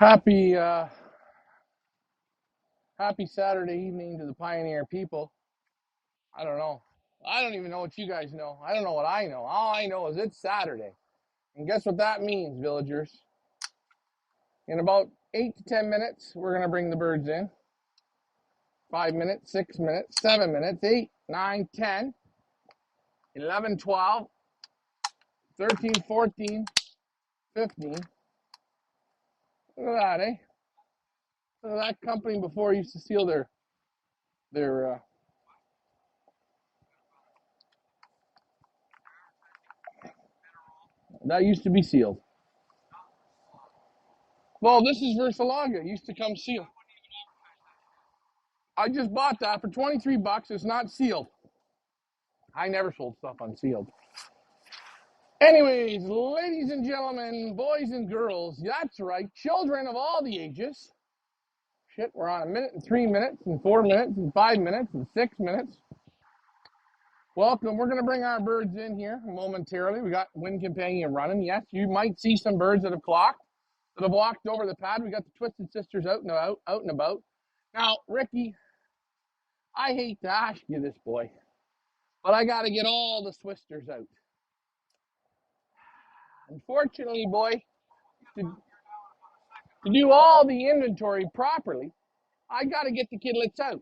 Happy happy Saturday evening to the Pioneer people. I don't know. I don't even know what you guys know. I don't know what I know. All I know is it's Saturday. And guess what that means, villagers? In about 8 to 10 minutes, we're going to bring the birds in. 5 minutes, 6 minutes, 7 minutes, 8, 9, 10, 11, 12, 13, 14, 15. Look at that, eh? Look at that company before used to seal their that used to be sealed. Well, this is Versalaga. It used to come sealed. I just bought that for 23 bucks. It's not sealed. I never sold stuff unsealed. Anyways, ladies and gentlemen, boys and girls, that's right, children of all the ages. Shit, we're on 1 minute and 3 minutes and 4 minutes and 5 minutes and 6 minutes. Welcome. We're going to bring our birds in here momentarily. We got Wind Companion running. Yes, you might see some birds that have clocked, that have walked over the pad. We got the Twisted Sisters out and about. Now, Ricky, I hate to ask you this, boy, but I got to get all the twisters out. Unfortunately, boy, to do all the inventory properly, I got to get the kidlets out.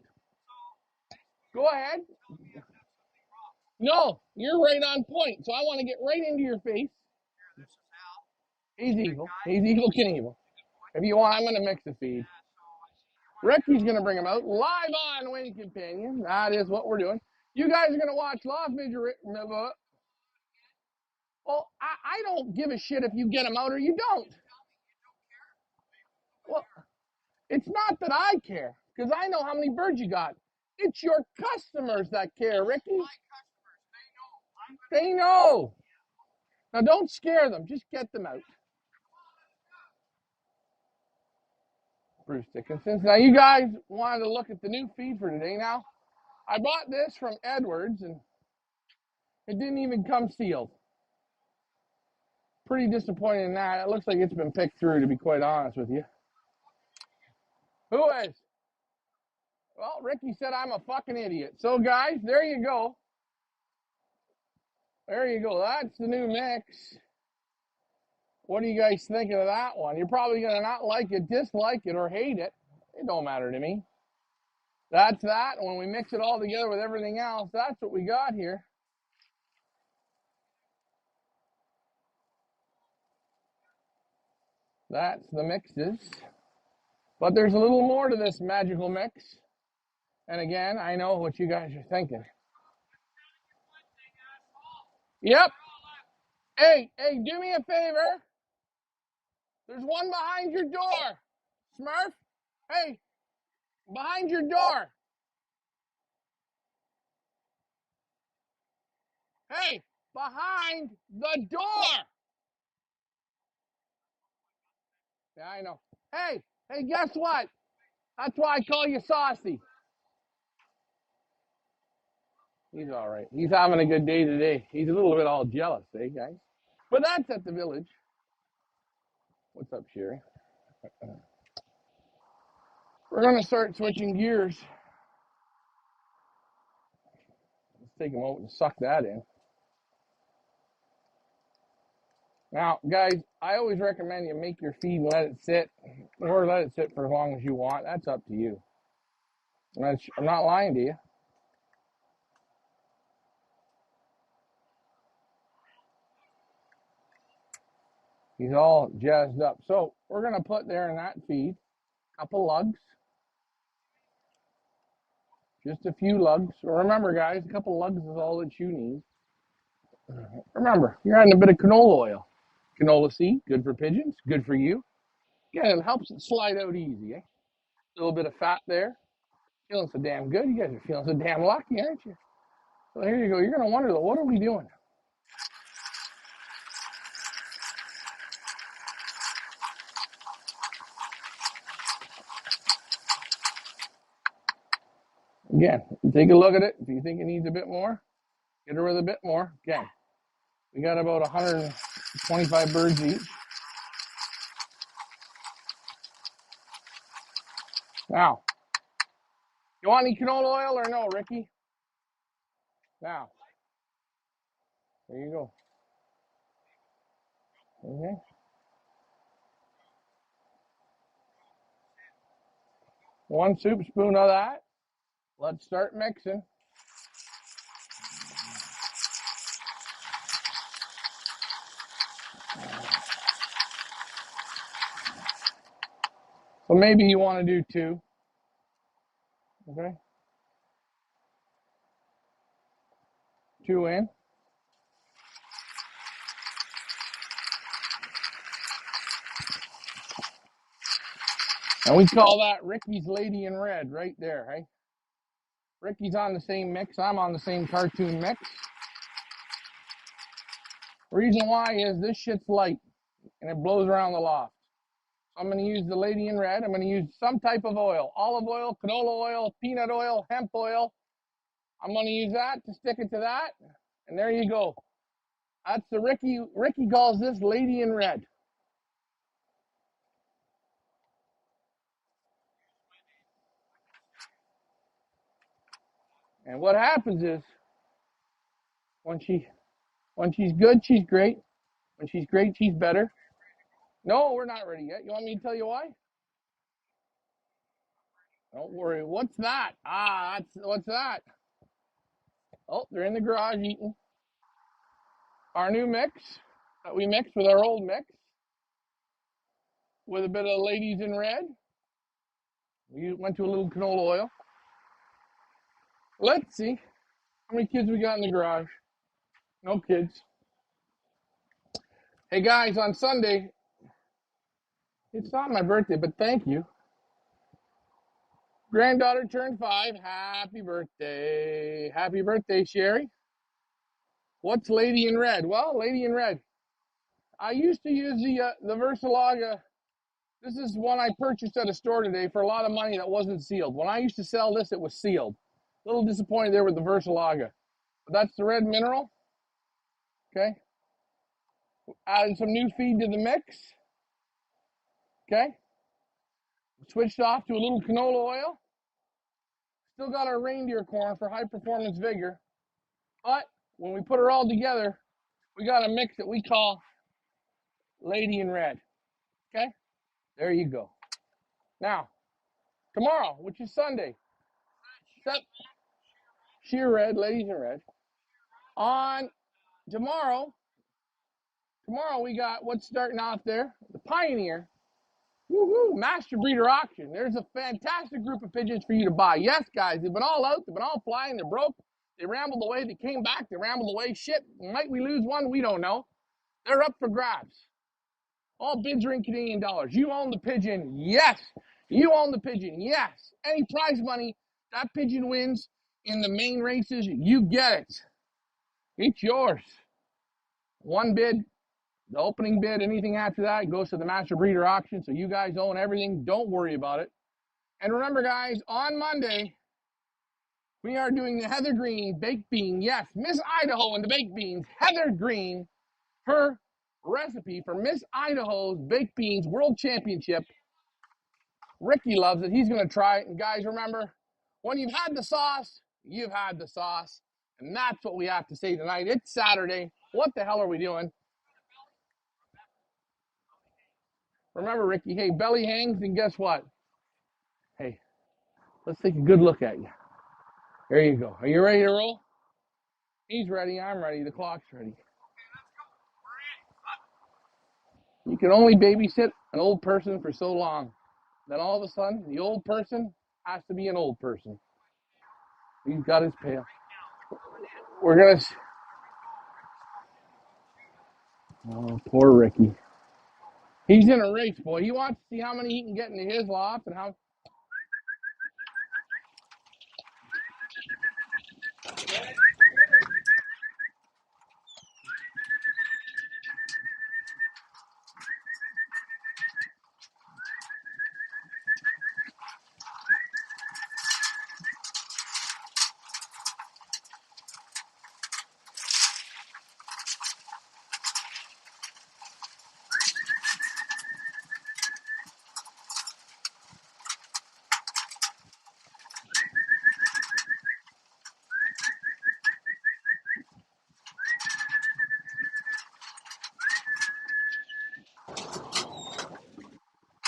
Go ahead. No, you're right on point. So I want to get right into your face. He's evil. He's evil Knievel. If you want, I'm going to mix the feed. Ricky's going to bring them out live on Wind Companion. That is what we're doing. You guys are going to watch Loft Midget. Well, I don't give a shit if you get them out or you don't. Well, it's not that I care, because I know how many birds you got. It's your customers that care, Ricky. They know. Now, don't scare them. Just get them out. Bruce Dickinson. Now, you guys wanted to look at the new feed for today. Now, I bought this from Edwards, and it didn't even come sealed. Pretty disappointed in that. It looks like it's been picked through, to be quite honest with you. Who is? Well, Ricky said I'm a fucking idiot. So, guys, there you go. There you go. That's the new mix. What are you guys thinking of that one? You're probably going to not like it, dislike it, or hate it. It don't matter to me. That's that. When we mix it all together with everything else, that's what we got here. That's the mixes. But there's a little more to this magical mix. And again, I know what you guys are thinking. Yep. Hey, do me a favor. There's one behind your door. Smurf. Hey, behind your door. Hey, behind the door. Yeah, I know. Hey, guess what? That's why I call you Saucy. He's all right. He's having a good day today. He's a little bit all jealous, eh, guys? But that's at the village. What's up, Sherry? We're going to start switching gears. Let's take a moment to suck that in. Now, guys, I always recommend you make your feed and let it sit, or let it sit for as long as you want. That's up to you. I'm not lying to you. He's all jazzed up. So we're going to put there in that feed a couple lugs. Just a few lugs. Remember, guys, a couple lugs is all that you need. Remember, you're adding a bit of canola oil. Canola seed, good for pigeons, good for you. Yeah, it helps it slide out easy, eh? A little bit of fat there. Feeling so damn good. You guys are feeling so damn lucky, aren't you? So here you go. You're going to wonder, what are we doing? Again, take a look at it. If you think it needs a bit more, get her with a bit more. Again, we got about 125 birds each. Now, you want any canola oil or no, Ricky? Now, there you go. Okay. One soup spoon of that. Let's start mixing. So maybe you want to do 2. Okay. 2 in. And we call that Ricky's Lady in Red right there, hey? Ricky's on the same mix. I'm on the same cartoon mix. Reason why is this shit's light and it blows around the loft. So I'm going to use the Lady in Red. I'm going to use some type of oil. Olive oil, canola oil, peanut oil, hemp oil. I'm going to use that to stick it to that. And there you go. That's the Ricky calls this Lady in Red. And what happens is when she's good, she's great. When she's great, she's better. No, we're not ready yet. You want me to tell you why? Don't worry. What's that? What's that? Oh, they're in the garage eating. Our new mix that we mixed with our old mix with a bit of Ladies in Red. We went to a little canola oil. Let's see how many kids we got in the garage. No kids. Hey guys, on Sunday, it's not my birthday, but thank you. Granddaughter turned 5. Happy birthday. Happy birthday, Sherry. What's Lady in Red? Well, Lady in Red. I used to use the Versalaga. This is one I purchased at a store today for a lot of money that wasn't sealed. When I used to sell this, it was sealed. A little disappointed there with the Versalaga. But that's the red mineral. Okay. Adding some new feed to the mix. Okay. Switched off to a little canola oil. Still got our reindeer corn for high performance vigor. But when we put it all together, we got a mix that we call Lady in Red. Okay? There you go. Now, tomorrow, which is Sunday, sheer red, Ladies in Red. On tomorrow we got what's starting off there, the Pioneer. Woohoo! Master breeder auction. There's a fantastic group of pigeons for you to buy. Yes, guys, they've been all out. They've been all flying. They're broke. They rambled away. They came back. They rambled away. Shit. Might we lose one? We don't know. They're up for grabs. All bids are in Canadian dollars. You own the pigeon. Yes. You own the pigeon. Yes. Any prize money that pigeon wins in the main races, you get it. It's yours. One bid, the opening bid, anything after that goes to the master breeder auction. So you guys own everything. Don't worry about it. And remember, guys, on Monday, we are doing the Heather Green baked bean. Yes, Miss Idaho and the baked beans. Heather Green, her recipe for Miss Idaho's baked beans world championship. Ricky loves it. He's going to try it. And guys, remember, when you've had the sauce, you've had the sauce. And that's what we have to say tonight. It's Saturday. What the hell are we doing? Remember, Ricky, hey, belly hangs, and guess what? Hey, let's take a good look at you. There you go. Are you ready to roll? He's ready. I'm ready. The clock's ready. You can only babysit an old person for so long. Then all of a sudden, the old person has to be an old person. He's got his pail. We're going to... Oh, poor Ricky. He's in a race, boy. He wants to see how many he can get into his loft and how...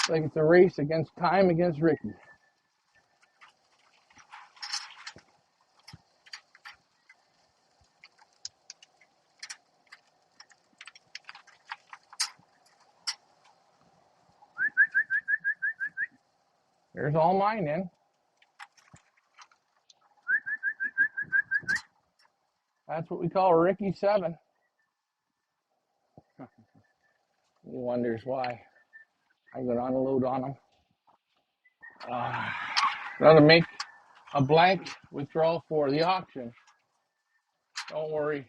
Like it's a race against time against Ricky. There's all mine in. That's what we call Ricky 7. He wonders why I go to unload on him. Got to make a blank withdrawal for the auction. Don't worry.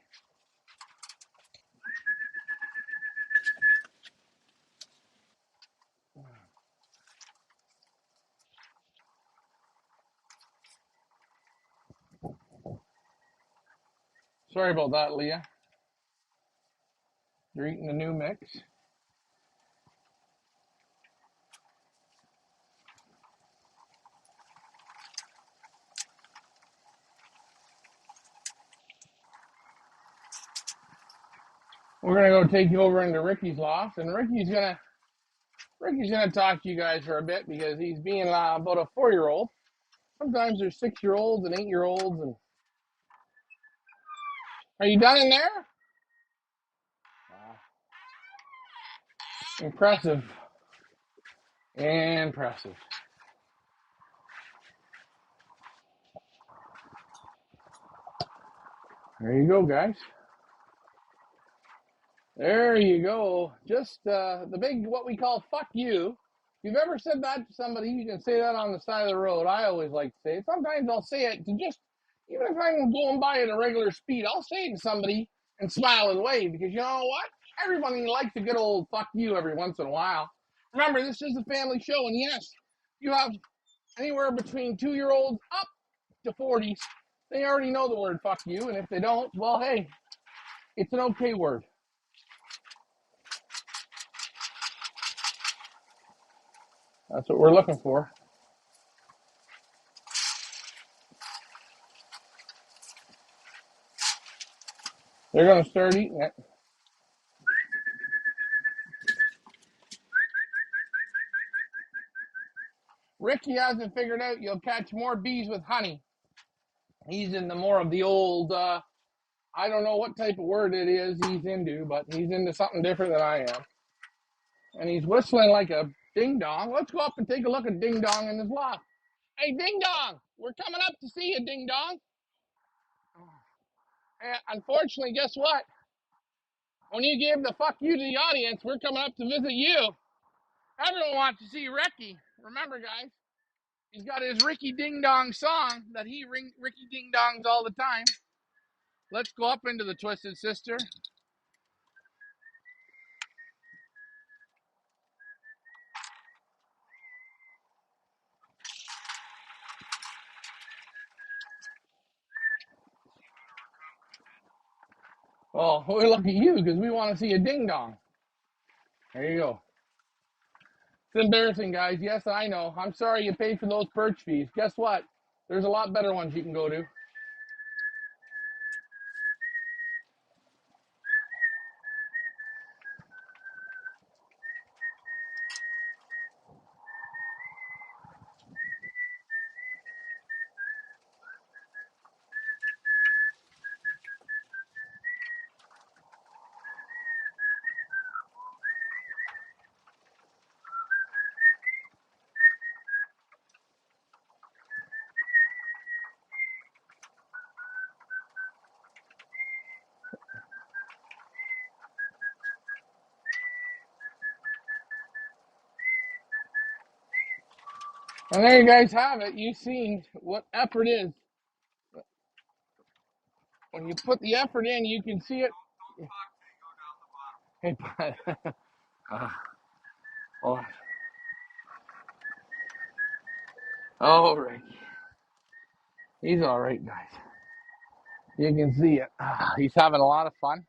Sorry about that, Leah. You're eating the new mix. We're gonna go take you over into Ricky's loft, and Ricky's gonna talk to you guys for a bit because he's being about a 4-year-old. Sometimes there's 6-year-olds and 8-year-olds. And are you done in there? Impressive. Impressive. There you go, guys. There you go. Just the big, what we call fuck you. If you've ever said that to somebody, you can say that on the side of the road. I always like to say it. Sometimes I'll say it to just, even if I'm going by at a regular speed, I'll say it to somebody and smile and wave because you know what? Everybody likes a good old fuck you every once in a while. Remember, this is a family show, and yes, you have anywhere between 2-year-olds up to 40s. They already know the word fuck you, and if they don't, well, hey, it's an okay word. That's what we're looking for. They're going to start eating it. Ricky hasn't figured out you'll catch more bees with honey. He's into more of the old, I don't know what type of word it is he's into, but he's into something different than I am. And he's whistling like a ding-dong. Let's go up and take a look at Ding-Dong in his loft. Hey, Ding-Dong, we're coming up to see you, Ding-Dong. And unfortunately, guess what? When you gave the fuck you to the audience, we're coming up to visit you. Everyone wants to see Ricky. Remember, guys, he's got his Ricky Ding Dong song that he Ricky Ding Dongs all the time. Let's go up into the Twisted Sister. Well, we look at you because we want to see a ding dong. There you go. It's embarrassing, guys. Yes, I know. I'm sorry you paid for those perch fees. Guess what? There's a lot better ones you can go to. And there you guys have it. You've seen what effort is. When you put the effort in, you can see it. Hey, oh, all right. He's all right, guys. You can see it. He's having a lot of fun.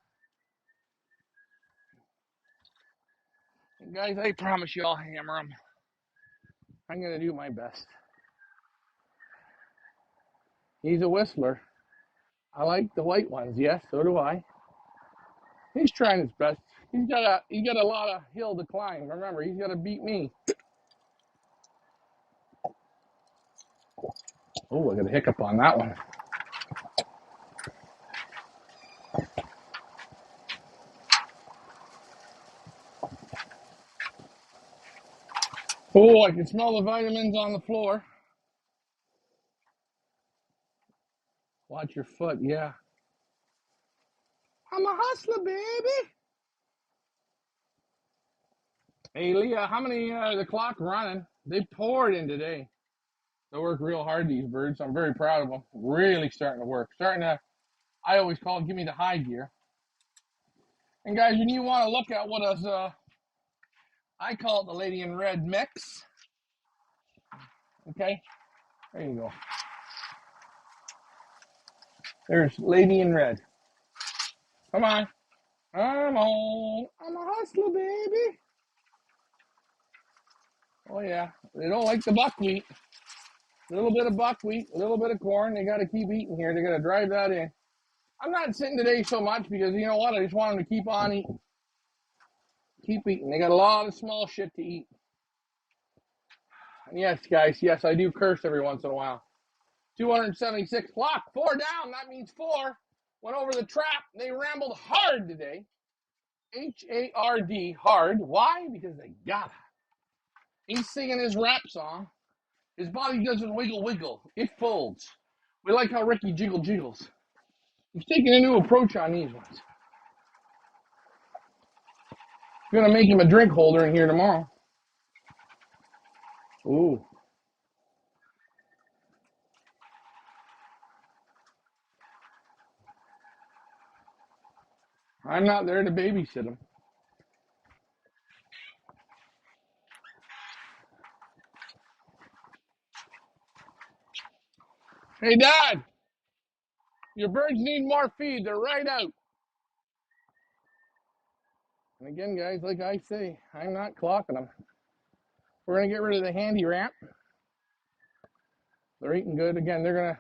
And guys, I promise you I'll hammer him. I'm going to do my best. He's a whistler. I like the white ones. Yes, so do I. He's trying his best. He's got a lot of hill to climb. Remember, he's got to beat me. Oh, I got a hiccup on that one. Oh, I can smell the vitamins on the floor. Watch your foot, yeah. I'm a hustler, baby. Hey, Leah, how many the clock running? They poured in today. They work real hard, these birds. I'm very proud of them. Really starting to work. I always call it, give me the high gear. And guys, when you want to look at what us, I call it the Lady in Red mix. Okay, there you go. There's Lady in Red. Come on. I'm on. I'm a hustler, baby. Oh, yeah. They don't like the buckwheat. A little bit of buckwheat, a little bit of corn. They got to keep eating here. They got to drive that in. I'm not sitting today so much because, you know what? I just want them to keep on eating. Keep eating. They got a lot of small shit to eat. And yes, guys, yes, I do curse every once in a while. 276 clock. 4 down. That means 4. Went over the trap. They rambled hard today. Hard. Hard. Why? Because they gotta. He's singing his rap song. His body doesn't wiggle, wiggle. It folds. We like how Ricky jiggles. He's taking a new approach on these ones. I'm gonna make him a drink holder in here tomorrow. Ooh. I'm not there to babysit him. Hey, Dad, your birds need more feed. They're right out. And again, guys, like I say, I'm not clocking them. We're going to get rid of the handy ramp. They're eating good. Again, they're going to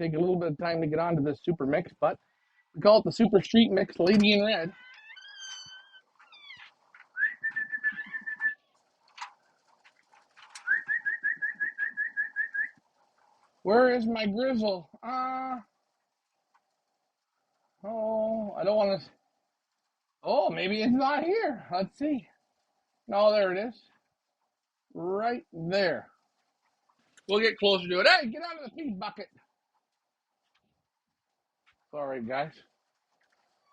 take a little bit of time to get onto this super mix, but we call it the super street mix, Lady in Red. Where is my grizzle? Oh, I don't want to. Oh, maybe it's not here. Let's see. No, there it is. Right there. We'll get closer to it. Hey, get out of the feed bucket. All right, guys.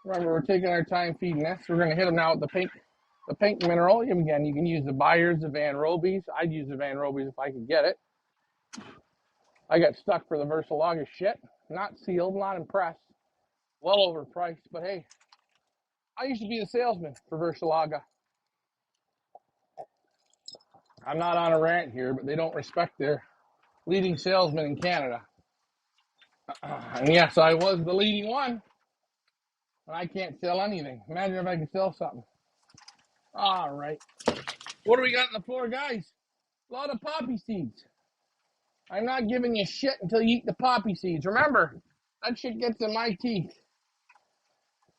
Remember, we're taking our time feeding this. We're going to hit them now with the pink mineral. Again, you can use the Byers, the Van Robies. I'd use the Van Robies if I could get it. I got stuck for the Versalaga shit. Not sealed, not impressed. Well overpriced, but hey, I used to be the salesman for Versalaga. I'm not on a rant here, but they don't respect their leading salesman in Canada. And yes, I was the leading one. And I can't sell anything. Imagine if I could sell something. All right. What do we got on the floor, guys? A lot of poppy seeds. I'm not giving you shit until you eat the poppy seeds. Remember, that shit gets in my teeth.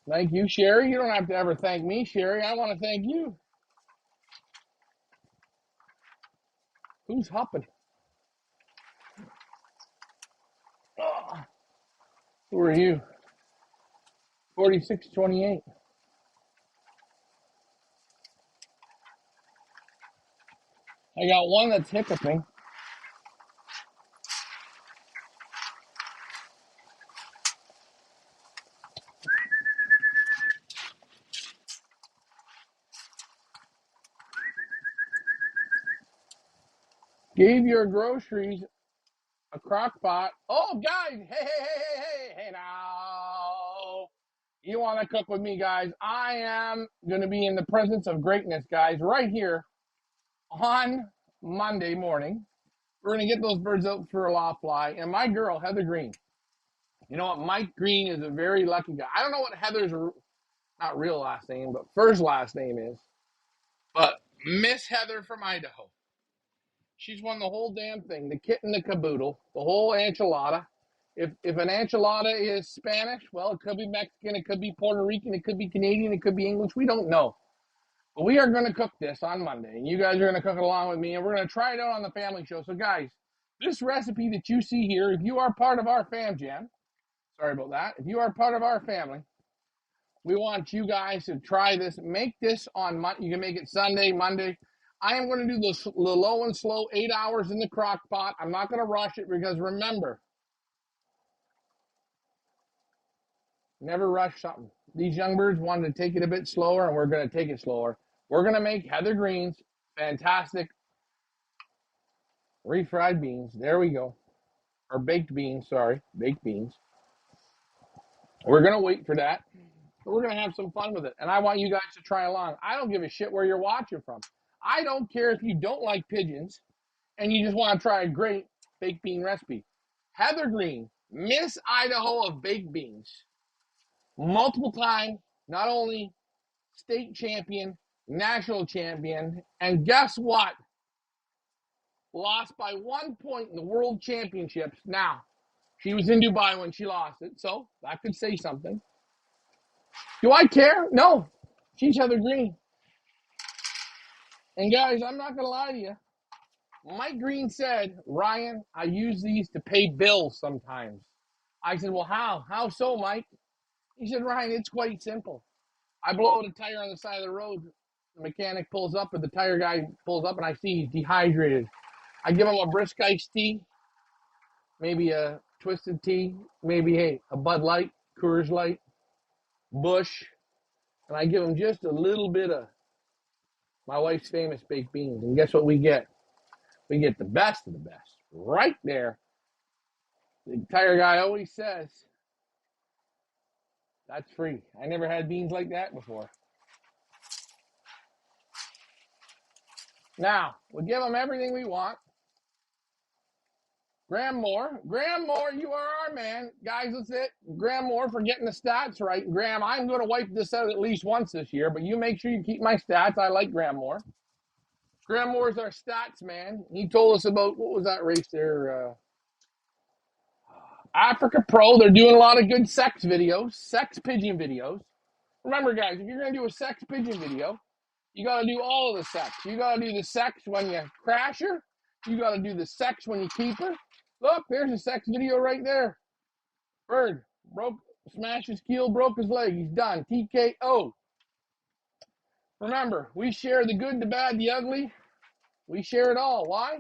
Thank you, Sherry. You don't have to ever thank me, Sherry. I want to thank you. Who's hopping? Oh, who are you? 4628. I got one that's hiccuping. Gave your groceries a crock pot. Oh, guys. Hey, now. You want to cook with me, guys? I am going to be in the presence of greatness, guys, right here on Monday morning. We're going to get those birds out for a loft fly. And my girl, Heather Green. You know what? Mike Green is a very lucky guy. I don't know what Heather's not real last name, but first last name is. But Miss Heather from Idaho. She's won the whole damn thing. The kit and the caboodle. The whole enchilada. If an enchilada is Spanish, well, it could be Mexican, it could be Puerto Rican, it could be Canadian, it could be English. We don't know. But we are going to cook this on Monday, and you guys are going to cook it along with me, and we're going to try it out on the family show. So, guys, This recipe that you see here, if you are part of our fam jam, sorry about that, if you are part of our family, we want you guys to try this. Make this on Monday. You can make it Sunday, Monday. I am going to do the low and slow 8 hours in the crock pot. I'm not going to rush it because remember, never rush something. These young birds wanted to take it a bit slower, and we're going to take it slower. We're going to make heather greens, fantastic refried beans. There we go. Or baked beans, sorry, baked beans. We're going to wait for that. But we're going to have some fun with it. And I want you guys to try along. I don't give a shit where you're watching from. I don't care if you don't like pigeons and you just want to try a great baked bean recipe. Heather Green, Miss Idaho of baked beans. Multiple time, not only state champion, national champion, and guess what? Lost by 1 point in the world championships. Now, she was in Dubai when she lost it, so that could say something. Do I care? No. She's Heather Green. And guys, I'm not going to lie to you. Mike Green said, Ryan, I use these to pay bills sometimes. I said, well, how? How so, Mike? He said, Ryan, it's quite simple. I blow out a tire on the side of the road. The mechanic pulls up, or the tire guy pulls up, and I see he's dehydrated. I give him a brisk iced tea, maybe a twisted tea, maybe, hey, a Bud Light, Coors Light, Bush, and I give him just a little bit of my wife's famous baked beans. And guess what we get? We get the best of the best right there. The tire guy always says, that's free. I never had beans like that before. Now, we give them everything we want. Graham Moore, you are our man. Guys, that's it. Graham Moore for getting the stats right. Graham, I'm going to wipe this out at least once this year, but you make sure you keep my stats. I like Graham Moore. Graham Moore's our stats man. He told us about, what was that race there? Africa Pro. They're doing a lot of good sex videos, sex pigeon videos. Remember, guys, if you're going to do a sex pigeon video, you got to do all of the sex. You got to do the sex when you crash her. You got to do the sex when you keep her. Look, there's a sex video right there. Bird smashed his keel, broke his leg. He's done. TKO. Remember, we share the good, the bad, the ugly. We share it all. Why?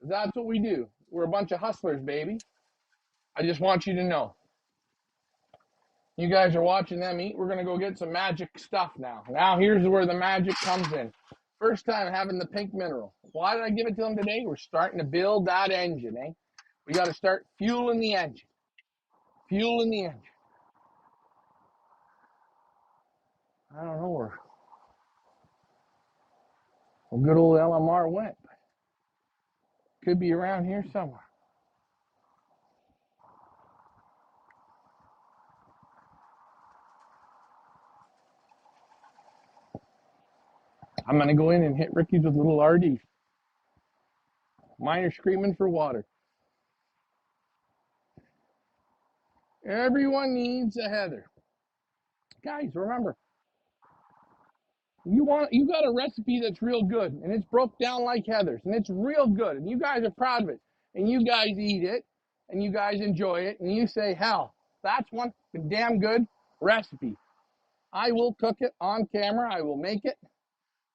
That's what we do. We're a bunch of hustlers, baby. I just want you to know. You guys are watching them eat. We're going to go get some magic stuff now. Now, here's where the magic comes in. First time having the pink mineral. Why did I give it to them today? We're starting to build that engine, eh? We got to start fueling the engine. Fueling the engine. I don't know where good old LMR went. Could be around here somewhere. I'm going to go in and hit Ricky's with a little RD. Mine are screaming for water. Everyone needs a Heather. Guys, remember, you got a recipe that's real good, and it's broke down like Heather's, and it's real good, and you guys are proud of it, and you guys eat it, and you guys enjoy it, and you say, hell, that's one damn good recipe. I will cook it on camera. I will make it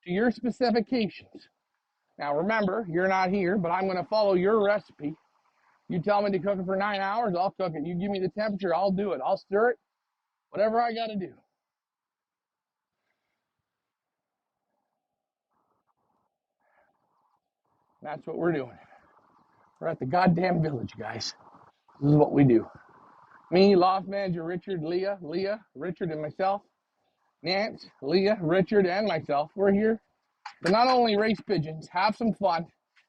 to your specifications. Now, remember, you're not here, but I'm going to follow your recipe. You tell me to cook it for 9 hours, I'll cook it. You give me the temperature, I'll do it. I'll stir it, whatever I got to do. That's what we're doing. We're at the goddamn village, guys. This is what we do. Me, Loft Manager Richard, Leah, Richard, and myself. Nance, Leah, Richard, and myself. We're here to not only race pigeons, have some fun.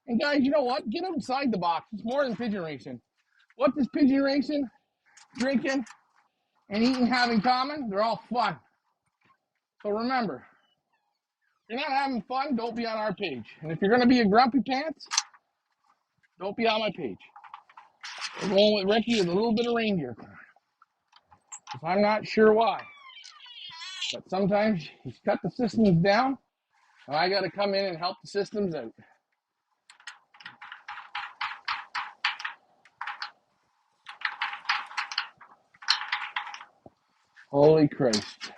And guys, you know what? Get outside the box. It's more than pigeon racing. What does pigeon racing, drinking, and eating have in common? They're all fun. So remember, if you're not having fun, don't be on our page. And if you're going to be a grumpy pants, don't be on my page. We're going with Ricky with a little bit of reindeer corn. I'm not sure why. But sometimes he's cut the systems down, and I got to come in and help the systems out. Holy Christ.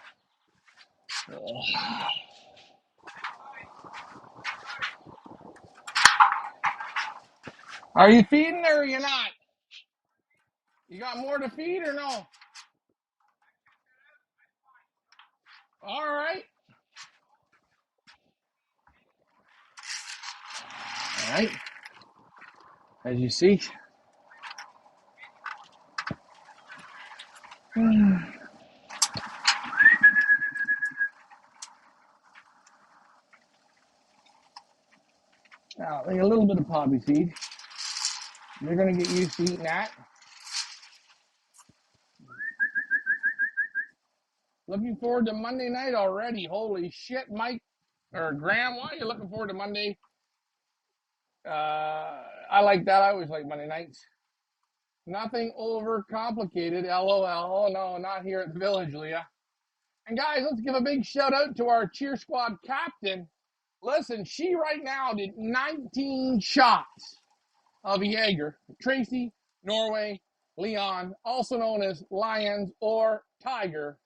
Are you feeding or are you not? You got more to feed or no? All right. All right. As you see. Now, like a little bit of poppy seed. You're going to get used to eating that. Looking forward to Monday night already. Holy shit, Mike or Graham. Why are you looking forward to Monday? I like that. I always like Monday nights. Nothing over complicated. LOL. Oh, no, not here at the village, Leah. And guys, let's give a big shout out to our cheer squad captain. Listen, she right now did 19 shots of Jaeger. Tracy, Norway, Leon, also known as Lions or Tiger.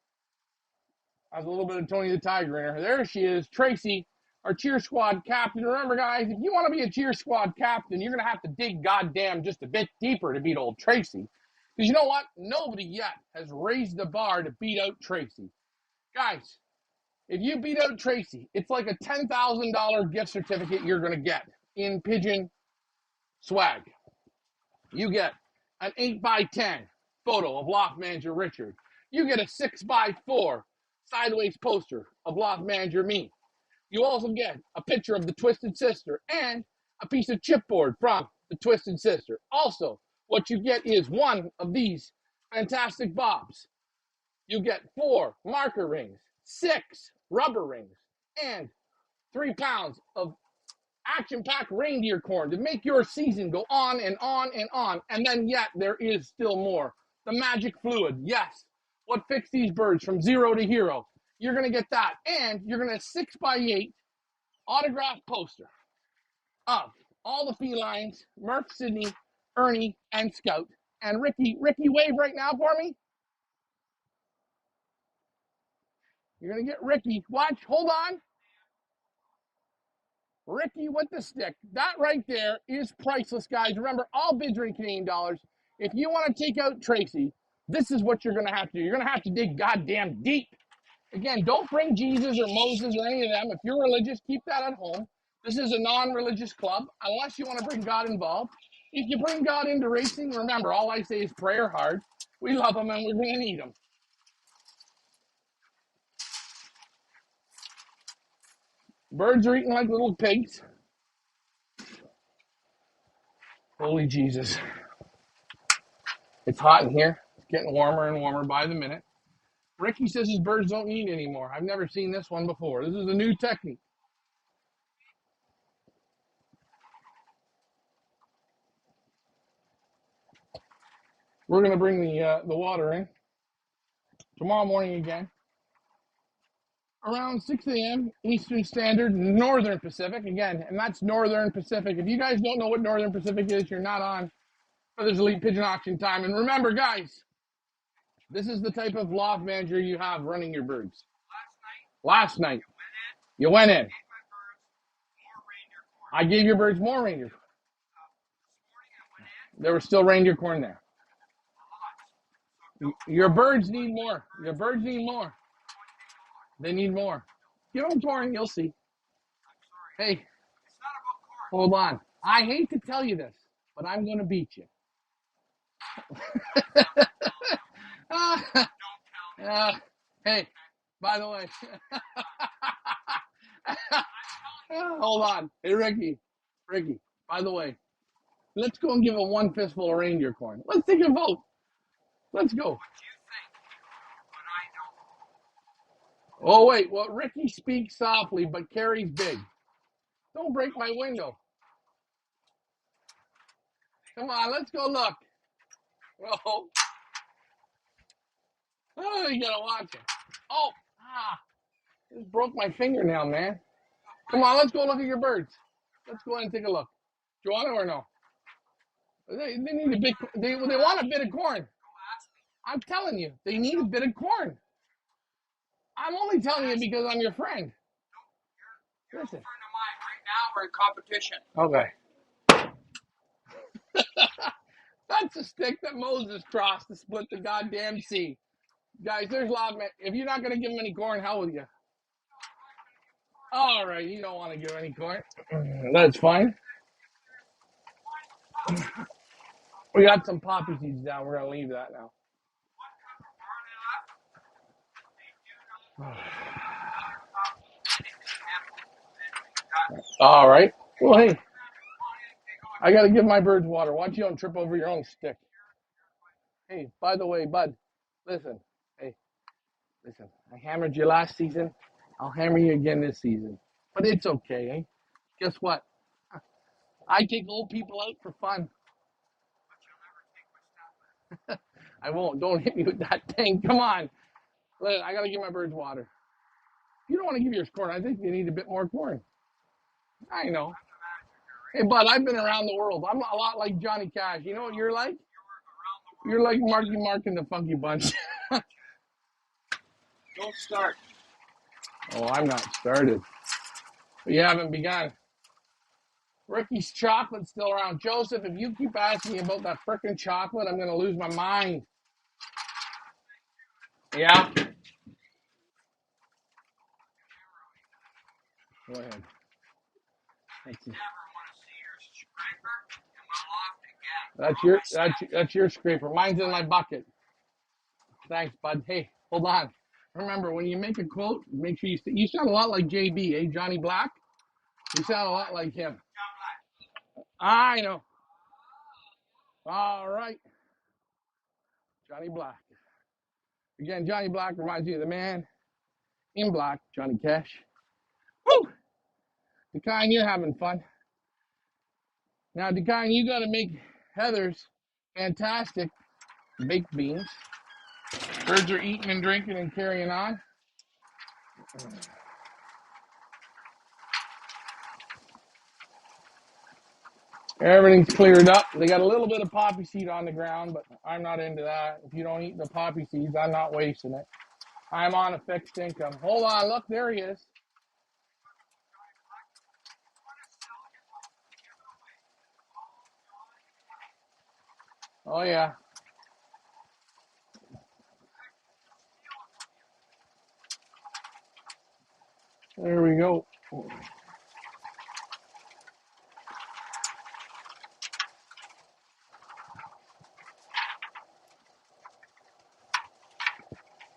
Has a little bit of Tony the Tiger in her. There she is, Tracy, our cheer squad captain. Remember, guys, if you want to be a cheer squad captain, you're going to have to dig goddamn just a bit deeper to beat old Tracy. Because you know what? Nobody yet has raised the bar to beat out Tracy. Guys, if you beat out Tracy, it's like a $10,000 gift certificate you're going to get in pigeon swag. You get an 8x10 photo of Loft Manager Richard. You get a 6x4 sideways poster of Loft Manager me. You also get a picture of the Twisted Sister and a piece of chipboard from the Twisted Sister. Also, what you get is one of these fantastic bobs. You get 4 marker rings, 6 rubber rings, and 3 pounds of action-packed reindeer corn to make your season go on and on and on. And then yet there is still more. The magic fluid, yes. What fixed these birds from zero to hero. You're going to get that. And you're going to 6x8 autographed poster of all the felines, Murph, Sydney, Ernie, and Scout. And Ricky, wave right now for me. You're going to get Ricky. Watch, hold on. Ricky with the stick. That right there is priceless, guys. Remember, all bids are in Canadian dollars. If you want to take out Tracy, this is what you're going to have to do. You're going to have to dig goddamn deep. Again, don't bring Jesus or Moses or any of them. If you're religious, keep that at home. This is a non-religious club, unless you want to bring God involved. If you bring God into racing, remember, all I say is prayer hard. We love him and we're going to need him. Birds are eating like little pigs. Holy Jesus. It's hot in here. It's getting warmer and warmer by the minute. Ricky says his birds don't eat anymore. I've never seen this one before. This is a new technique. We're going to bring the water in tomorrow morning again. Around 6 a.m. Eastern Standard, Northern Pacific. Again, and that's Northern Pacific. If you guys don't know what Northern Pacific is, you're not on Feathers Elite Pigeon Auction time. And remember, guys, this is the type of loft manager you have running your birds. Last night, you went in. I gave your birds more reindeer. There was still reindeer corn there. Your birds need more. Your birds need more. They need more. Give them corn, you'll see. Hey, hold on. I hate to tell you this, but I'm going to beat you. Hey, by the way. Hold on. Hey, Ricky, by the way, let's go and give him one fistful of reindeer corn. Let's take a vote. Let's go. Oh, wait. Well, Ricky speaks softly, but carries big. Don't break my window. Come on, let's go look. Oh, you gotta watch it. Oh, just broke my fingernail, man. Come on, let's go look at your birds. Let's go ahead and take a look. Do you want it or no? They need a big. They want a bit of corn. I'm telling you, they need a bit of corn. I'm only telling you because I'm your friend. You're Listen. a friend of mine. Right now, we're in competition. Okay. That's a stick that Moses crossed to split the goddamn sea. Guys, there's Loft Man. If you're not going to give him any corn, hell with you. All right, you don't want to give any corn. That's fine. We got some poppy seeds down. We're going to leave that now. All right. Well, hey, I got to give my birds water. Watch you don't trip over your own stick. Hey, by the way, bud, listen. Hey, listen. I hammered you last season. I'll hammer you again this season. But it's okay, eh? Guess what? I take old people out for fun. I won't. Don't hit me with that thing. Come on. I got to give my birds water. You don't want to give yours corn. I think they need a bit more corn. I know. Hey, bud, I've been around the world. I'm a lot like Johnny Cash. You know what you're like? You're like Marky Mark and the Funky Bunch. Don't start. Oh, I'm not started. You haven't begun. Ricky's chocolate's still around. Joseph, if you keep asking me about that frickin' chocolate, I'm going to lose my mind. Yeah? Go ahead. That's your scraper. Mine's in my bucket. Thanks, bud. Hey, hold on. Remember, when you make a quote, make sure you sound a lot like JB, eh? Johnny Black. You sound a lot like him. I know. All right, Johnny Black. Again, Johnny Black reminds you of the man in black, Johnny Cash. Woo! DeKine, you're having fun. Now, DeKine, you got to make Heather's fantastic baked beans. Birds are eating and drinking and carrying on. Everything's cleared up. They got a little bit of poppy seed on the ground, but I'm not into that. If you don't eat the poppy seeds, I'm not wasting it. I'm on a fixed income. Hold on, look, there he is. Oh, yeah. There we go.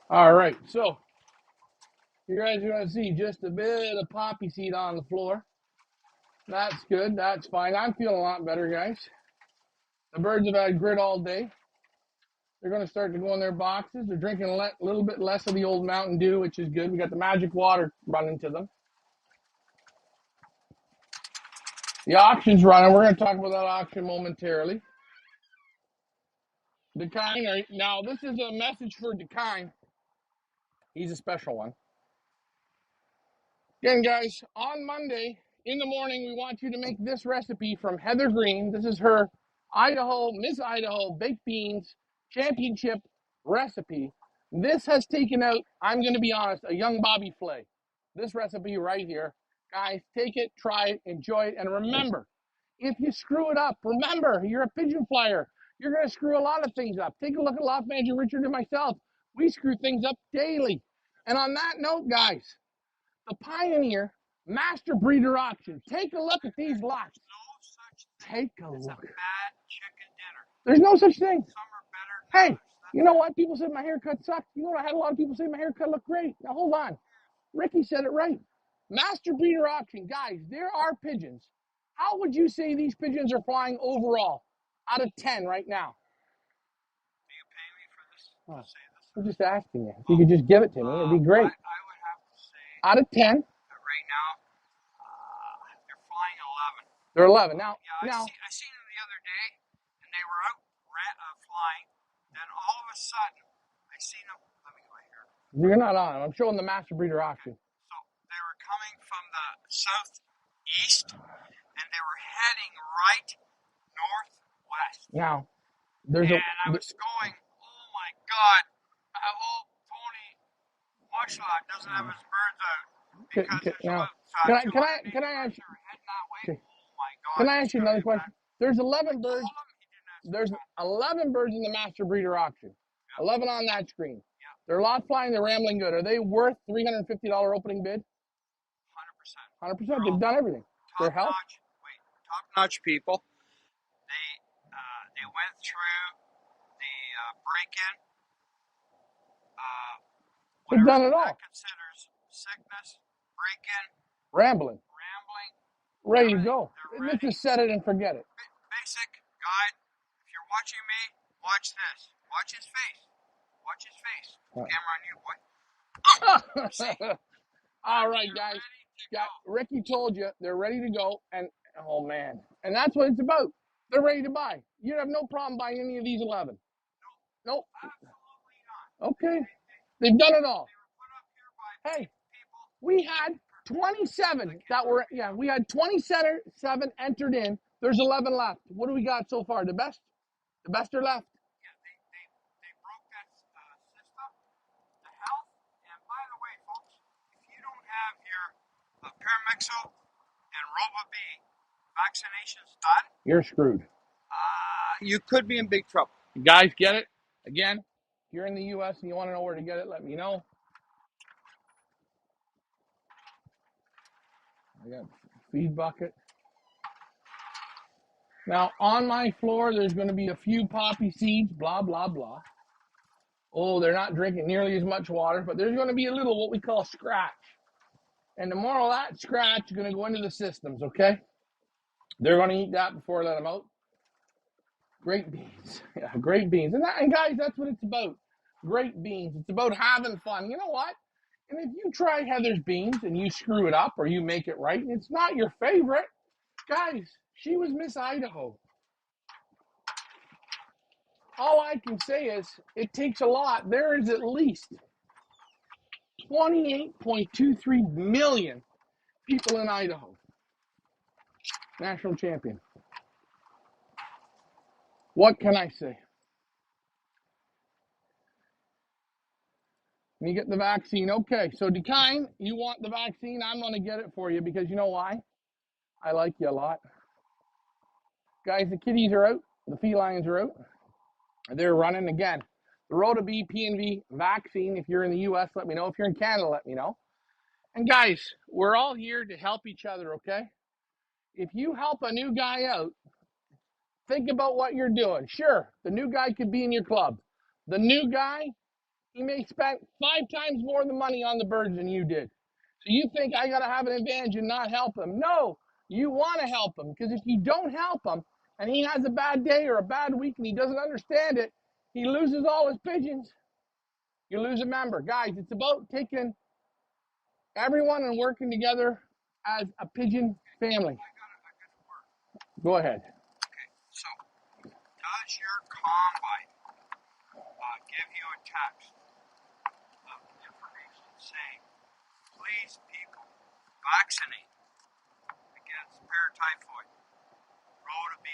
All right, so you guys are going to see just a bit of poppy seed on the floor. That's good. That's fine. I'm feeling a lot better, guys. The birds have had grit all day. They're going to start to go in their boxes. They're drinking a little bit less of the old Mountain Dew, which is good. We got the magic water running to them. The auction's running. We're going to talk about that auction momentarily. DeKine, now this is a message for DeKine. He's a special one. Again, guys, on Monday in the morning, we want you to make this recipe from Heather Green. This is her Miss Idaho baked beans championship recipe. This has taken out, I'm going to be honest, a young Bobby Flay. This recipe right here. Guys, take it, try it, enjoy it, and remember, if you screw it up, remember, you're a pigeon flyer. You're going to screw a lot of things up. Take a look at Loft Manager Richard and myself. We screw things up daily. And on that note, guys, the Pioneer Master Breeder Auction. Take a look at these lots. Take a look. There's no such thing. Hey, you know what? People said my haircut sucked. You know what? I had a lot of people say my haircut looked great. Now, hold on. Ricky said it right. Master Breeder Auction. Guys, there are pigeons. How would you say these pigeons are flying overall out of 10 right now? Do you pay me for this? Oh, I'm just asking you. If you could just give it to me, it'd be great. I would have to say out of 10. Right now, they're flying 11. They're 11. Now, I seen them the other day, and they were out flying. Then all of a sudden, I seen them. Let me go here. You're not on. I'm showing the Master Breeder Auction. So they were coming from the southeast, and they were heading right northwest. Now, I was going, oh my God, Tony, Oxalot doesn't have his birds out because there's Now, about can 280 I ask? birds that are heading that way. Okay, Oh my God, can I it's ask you gonna another be bad. question? There's I 11 told birds. him he didn't ask for There's 10. 11 birds in the master breeder auction. Yeah. 11 on that screen. Yeah. They're lot flying. They're rambling good. Are they worth $350 opening bid? 100%. 100%. They've done everything. Their health. Top-notch people. They went through the break-in. They've Whatever done it that all. considers sickness, break-in, Rambling. rambling, Ready to everything. go. They're Let's ready. just set it and forget it. Basic guide. If you're watching me, watch this. Watch his face. Watch his face. Camera on you, boy. See? All right, guys. Ricky told you they're ready to go, and oh man, and that's what it's about. They're ready to buy. You'd have no problem buying any of these 11. Nope. Absolutely not. Okay. They've done it all. They were put up here by Hey, people. we had 27 that were, we had 27 entered in. There's 11 left. What do we got so far? The best? The best are left. Yeah, they broke that system, the health. And by the way, folks, if you don't have your Paramexo and RoboB vaccinations done, You're screwed. you could be in big trouble. You guys get it? Again, if you're in the U.S. and you want to know where to get it, let me know. I got feed bucket. Now, on my floor, there's going to be a few poppy seeds, blah, blah, blah. Oh, they're not drinking nearly as much water, but there's going to be a little what we call scratch. And the more of that scratch is going to go into the systems, okay? They're going to eat that before I let them out. Great beans. Yeah, great beans. And guys, that's what it's about. Great beans. It's about having fun. You know what? And if you try Heather's beans and you screw it up or you make it right and it's not your favorite, guys, she was Miss Idaho. All I can say is it takes a lot. There is at least 28.23 million people in Idaho. National champion. What can I say? You get the vaccine. Okay, so Dekine, you want the vaccine? I'm going to get it for you because you know why? I like you a lot. Guys, the kitties are out. The felines are out. They're running again. The RotaB PNV vaccine. If you're in the U.S., let me know. If you're in Canada, let me know. And guys, we're all here to help each other, okay? If you help a new guy out, think about what you're doing. Sure, the new guy could be in your club. The new guy, he may spend 5 times more of the money on the birds than you did. So you think I got to have an advantage and not help him. No, you want to help him because if you don't help him and he has a bad day or a bad week and he doesn't understand it, he loses all his pigeons. You lose a member. Guys, it's about taking everyone and working together as a pigeon family. Go ahead. Okay, so does your combine give you a text of information saying, please, people, vaccinate against paratyphoid, RotaB.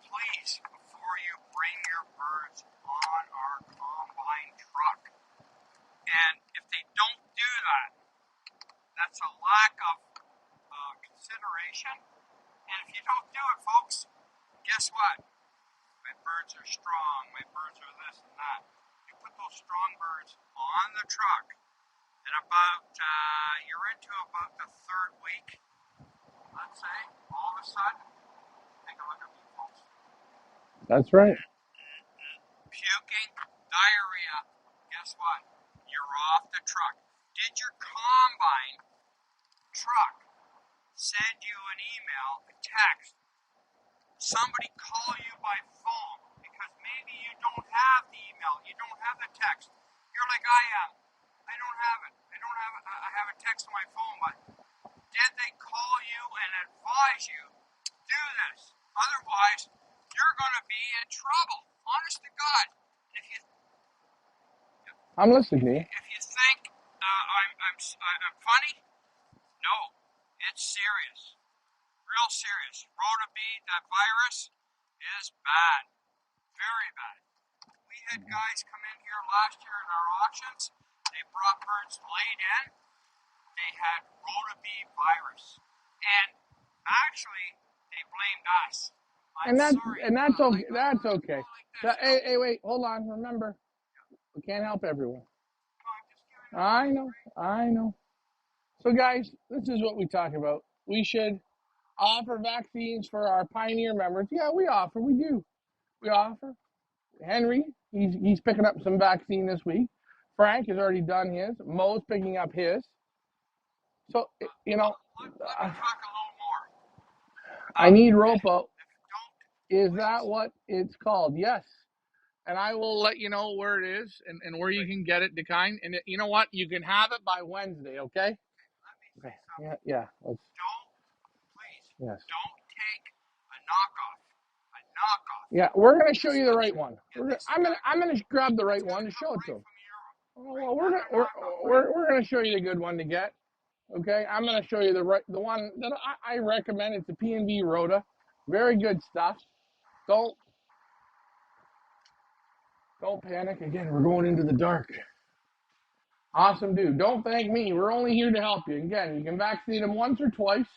Please, before you bring your birds on our combine truck. And if they don't do that, that's a lack of consideration. And if you don't do it, folks, guess what? My birds are strong. My birds are this and that. You put those strong birds on the truck, and you're into about the 3rd week, let's say, all of a sudden, take a look at me, folks. That's right. Puking, diarrhea, guess what? You're off the truck. Did your combine truck send you an email, a text, somebody call you by phone? Because maybe you don't have the email, you don't have the text. You're like I am. I don't have it. I have a text on my phone, but did they call you and advise you, do this? Otherwise, you're going to be in trouble. Honest to God. I'm listening to you. If you think I'm funny, no, it's serious, real serious. RotaB, that virus is bad, very bad. We had guys come in here last year in our auctions they brought birds laid in. They had rotavirus virus, and actually they blamed us. I'm And sorry, that's okay. like, That's okay. like this, Hey, wait, hold on. Remember, we can't help everyone. I'm just giving it I away. know, I know. So, guys, this is what we talk about. We should offer vaccines for our Pioneer members. Yeah, we offer. We do. We offer. Henry, he's picking up some vaccine this week. Frank has already done his. Mo's picking up his. So, you know, Let me talk a little more. I need If Ropo. don't, Is that please. what it's called? Yes. And I will let you know where it is and where you Great. can get it, Decine. And you know what? You can have it by Wednesday, okay? Let me Okay. say something. Yeah, yeah. Let's, Don't, please, yes. don't take a knockoff. A knockoff. Yeah, we're gonna show This you the is, right one. yeah, this is I'm gonna grab the right it's one gonna to come show it to right him. from Europe. Oh, Right? well, Not a knockoff, right? we're gonna show you the good one to get. Okay, I'm gonna show you the one that I recommend. It's a P&V Rota, very good stuff. Don't don't panic. Again, we're going into the dark. Awesome, dude. Don't thank me. We're only here to help you. Again, you can vaccinate them once or twice.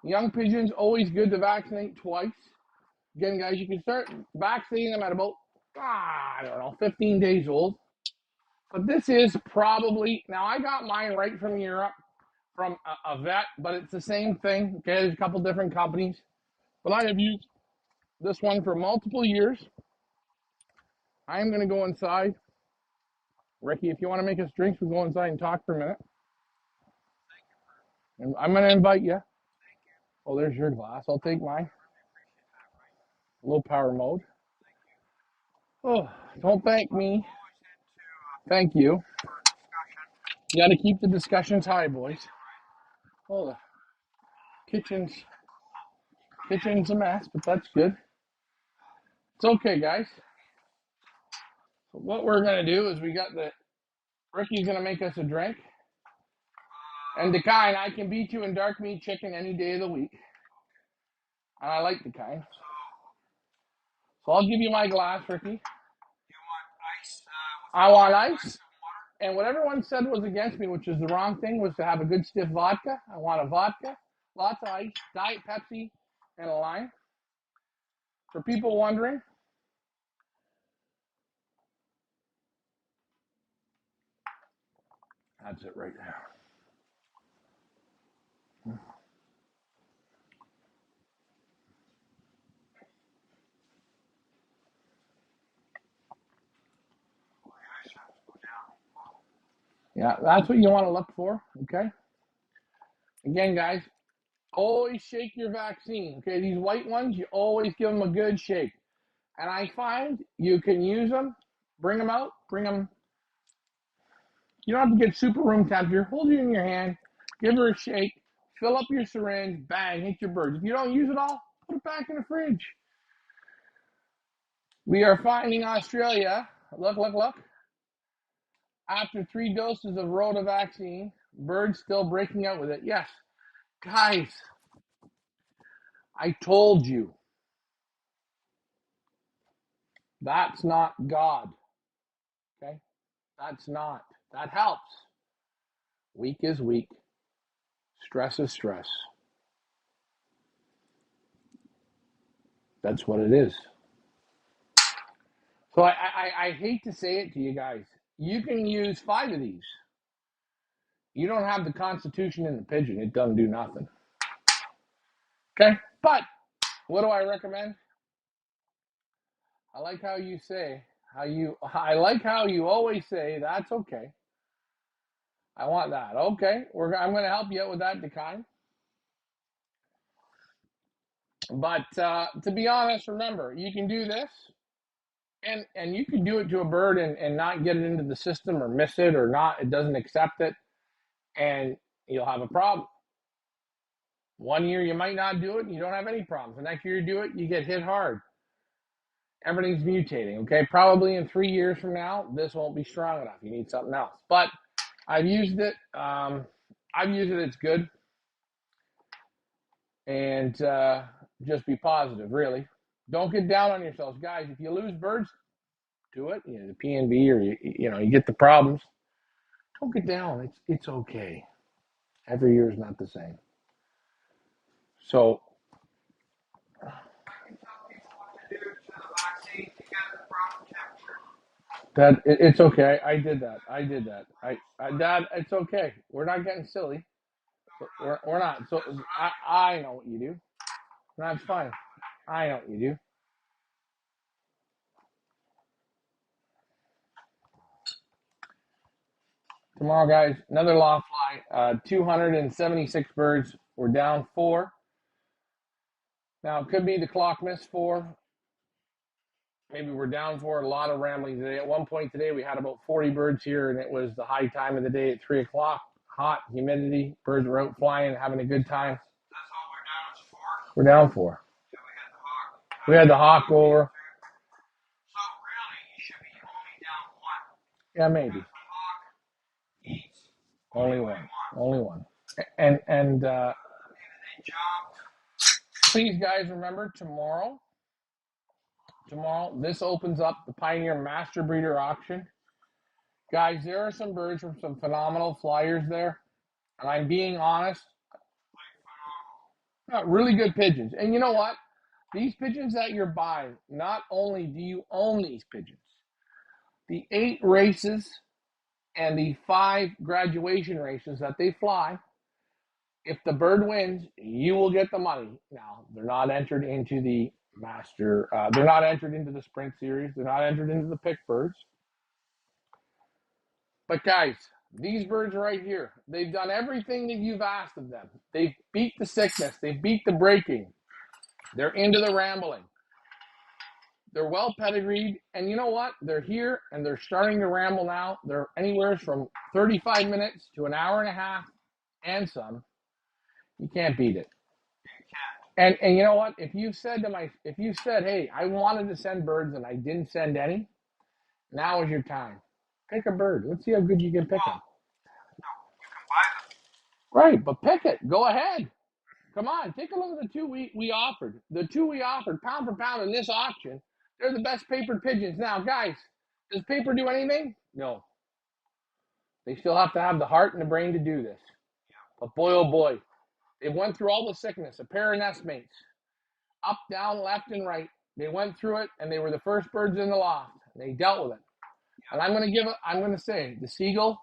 Young pigeons, always good to vaccinate twice. Again, guys, you can start vaccinating them at about, I don't know, 15 days old. But this is probably, now I got mine right from Europe, from a vet, but it's the same thing. Okay, there's a couple different companies. But I have used this one for multiple years. I am going to go inside. Ricky, if you want to make us drinks, we'll go inside and talk for a minute. And I'm going to invite you. Oh, there's your glass. I'll take mine. Low power mode. Oh, don't thank me. Thank you. You got to keep the discussions high, boys. Oh, the kitchen's a mess, but that's good. It's okay, guys. So what we're gonna do is Ricky's gonna make us a drink, and the kind I can beat you in dark meat chicken any day of the week, and I like the kind. So I'll give you my glass, Ricky. You want ice? I want ice. And what everyone said was against me, which is the wrong thing, was to have a good stiff vodka. I want a vodka, lots of ice, Diet Pepsi, and a lime. For people wondering, that's it right there. Yeah, that's what you want to look for, okay? Again, guys, always shake your vaccine, okay? These white ones, you always give them a good shake. And I find you can use them, bring them out, bring them. You don't have to get super room temperature. Hold it in your hand, give her a shake, fill up your syringe, bang, hit your birds. If you don't use it all, put it back in the fridge. We are finding Australia, look, after 3 doses of Rota vaccine, birds still breaking out with it. Yes, guys, I told you, that's not God, okay? That's not. That helps. Weak is weak. Stress is stress. That's what it is. So I hate to say it to you guys. You can use 5 of these. You don't have the constitution in the pigeon. It doesn't do nothing. Okay? But what do I recommend? I like how you say, I like how you always say, that's okay. I want that. Okay. I'm going to help you out with that, Dekai. But to be honest, remember, you can do this. And you can do it to a bird and not get it into the system or miss it or not, it doesn't accept it, and you'll have a problem. One year you might not do it and you don't have any problems. The next year you do it, you get hit hard. Everything's mutating, okay? Probably in 3 years from now, this won't be strong enough. You need something else. But I've used it. It's good. And just be positive, really. Don't get down on yourselves. Guys, if you lose birds, do it. The P&V or, you get the problems. Don't get down. It's okay. Every year is not the same. So it's okay. I did that. Dad, it's okay. We're not getting silly. We're not. So I know what you do. That's fine. I know what you do. Tomorrow, guys, another loft fly. 276 birds. We're down 4. Now, it could be the clock missed 4. Maybe we're down 4. A lot of rambling today. At one point today, we had about 40 birds here, and it was the high time of the day at 3 o'clock. Hot, humidity. Birds were out flying, having a good time. That's all we're down is 4? We're down 4. Yeah, we had the hawk. We had the hawk go over. So really, you should be only down 1. Yeah, maybe. The hawk eats Only one. Only one. And maybe they jumped. please, guys, remember tomorrow, this opens up the Pioneer Master Breeder Auction. Guys, there are some birds from some phenomenal flyers there. And I'm being honest. Really good pigeons. And you know what? These pigeons that you're buying, not only do you own these pigeons, the 8 races and the 5 graduation races that they fly, if the bird wins, you will get the money. Now, they're not entered into the master, they're not entered into the sprint series, they're not entered into the pick birds. But guys, these birds right here, they've done everything that you've asked of them. They've beat the sickness, they've beat the breaking, they're into the rambling. They're well pedigreed, and you know what? They're here, and they're starting to ramble now. They're anywhere from 35 minutes to an hour and a half, and some. You can't beat it. And you know what? If you said, hey, I wanted to send birds and I didn't send any, now is your time. Pick a bird. Let's see how good you can pick them. No, you can buy them. Right, but pick it. Go ahead. Come on, take a look at the 2 we offered. The 2 we offered, pound for pound in this auction, they're the best papered pigeons. Now, guys, does paper do anything? No. They still have to have the heart and the brain to do this. But boy, oh boy, they went through all the sickness, a pair of nestmates, up, down, left, and right. They went through it, and they were the first birds in the loft. They dealt with it. And I'm going to say, the Seagull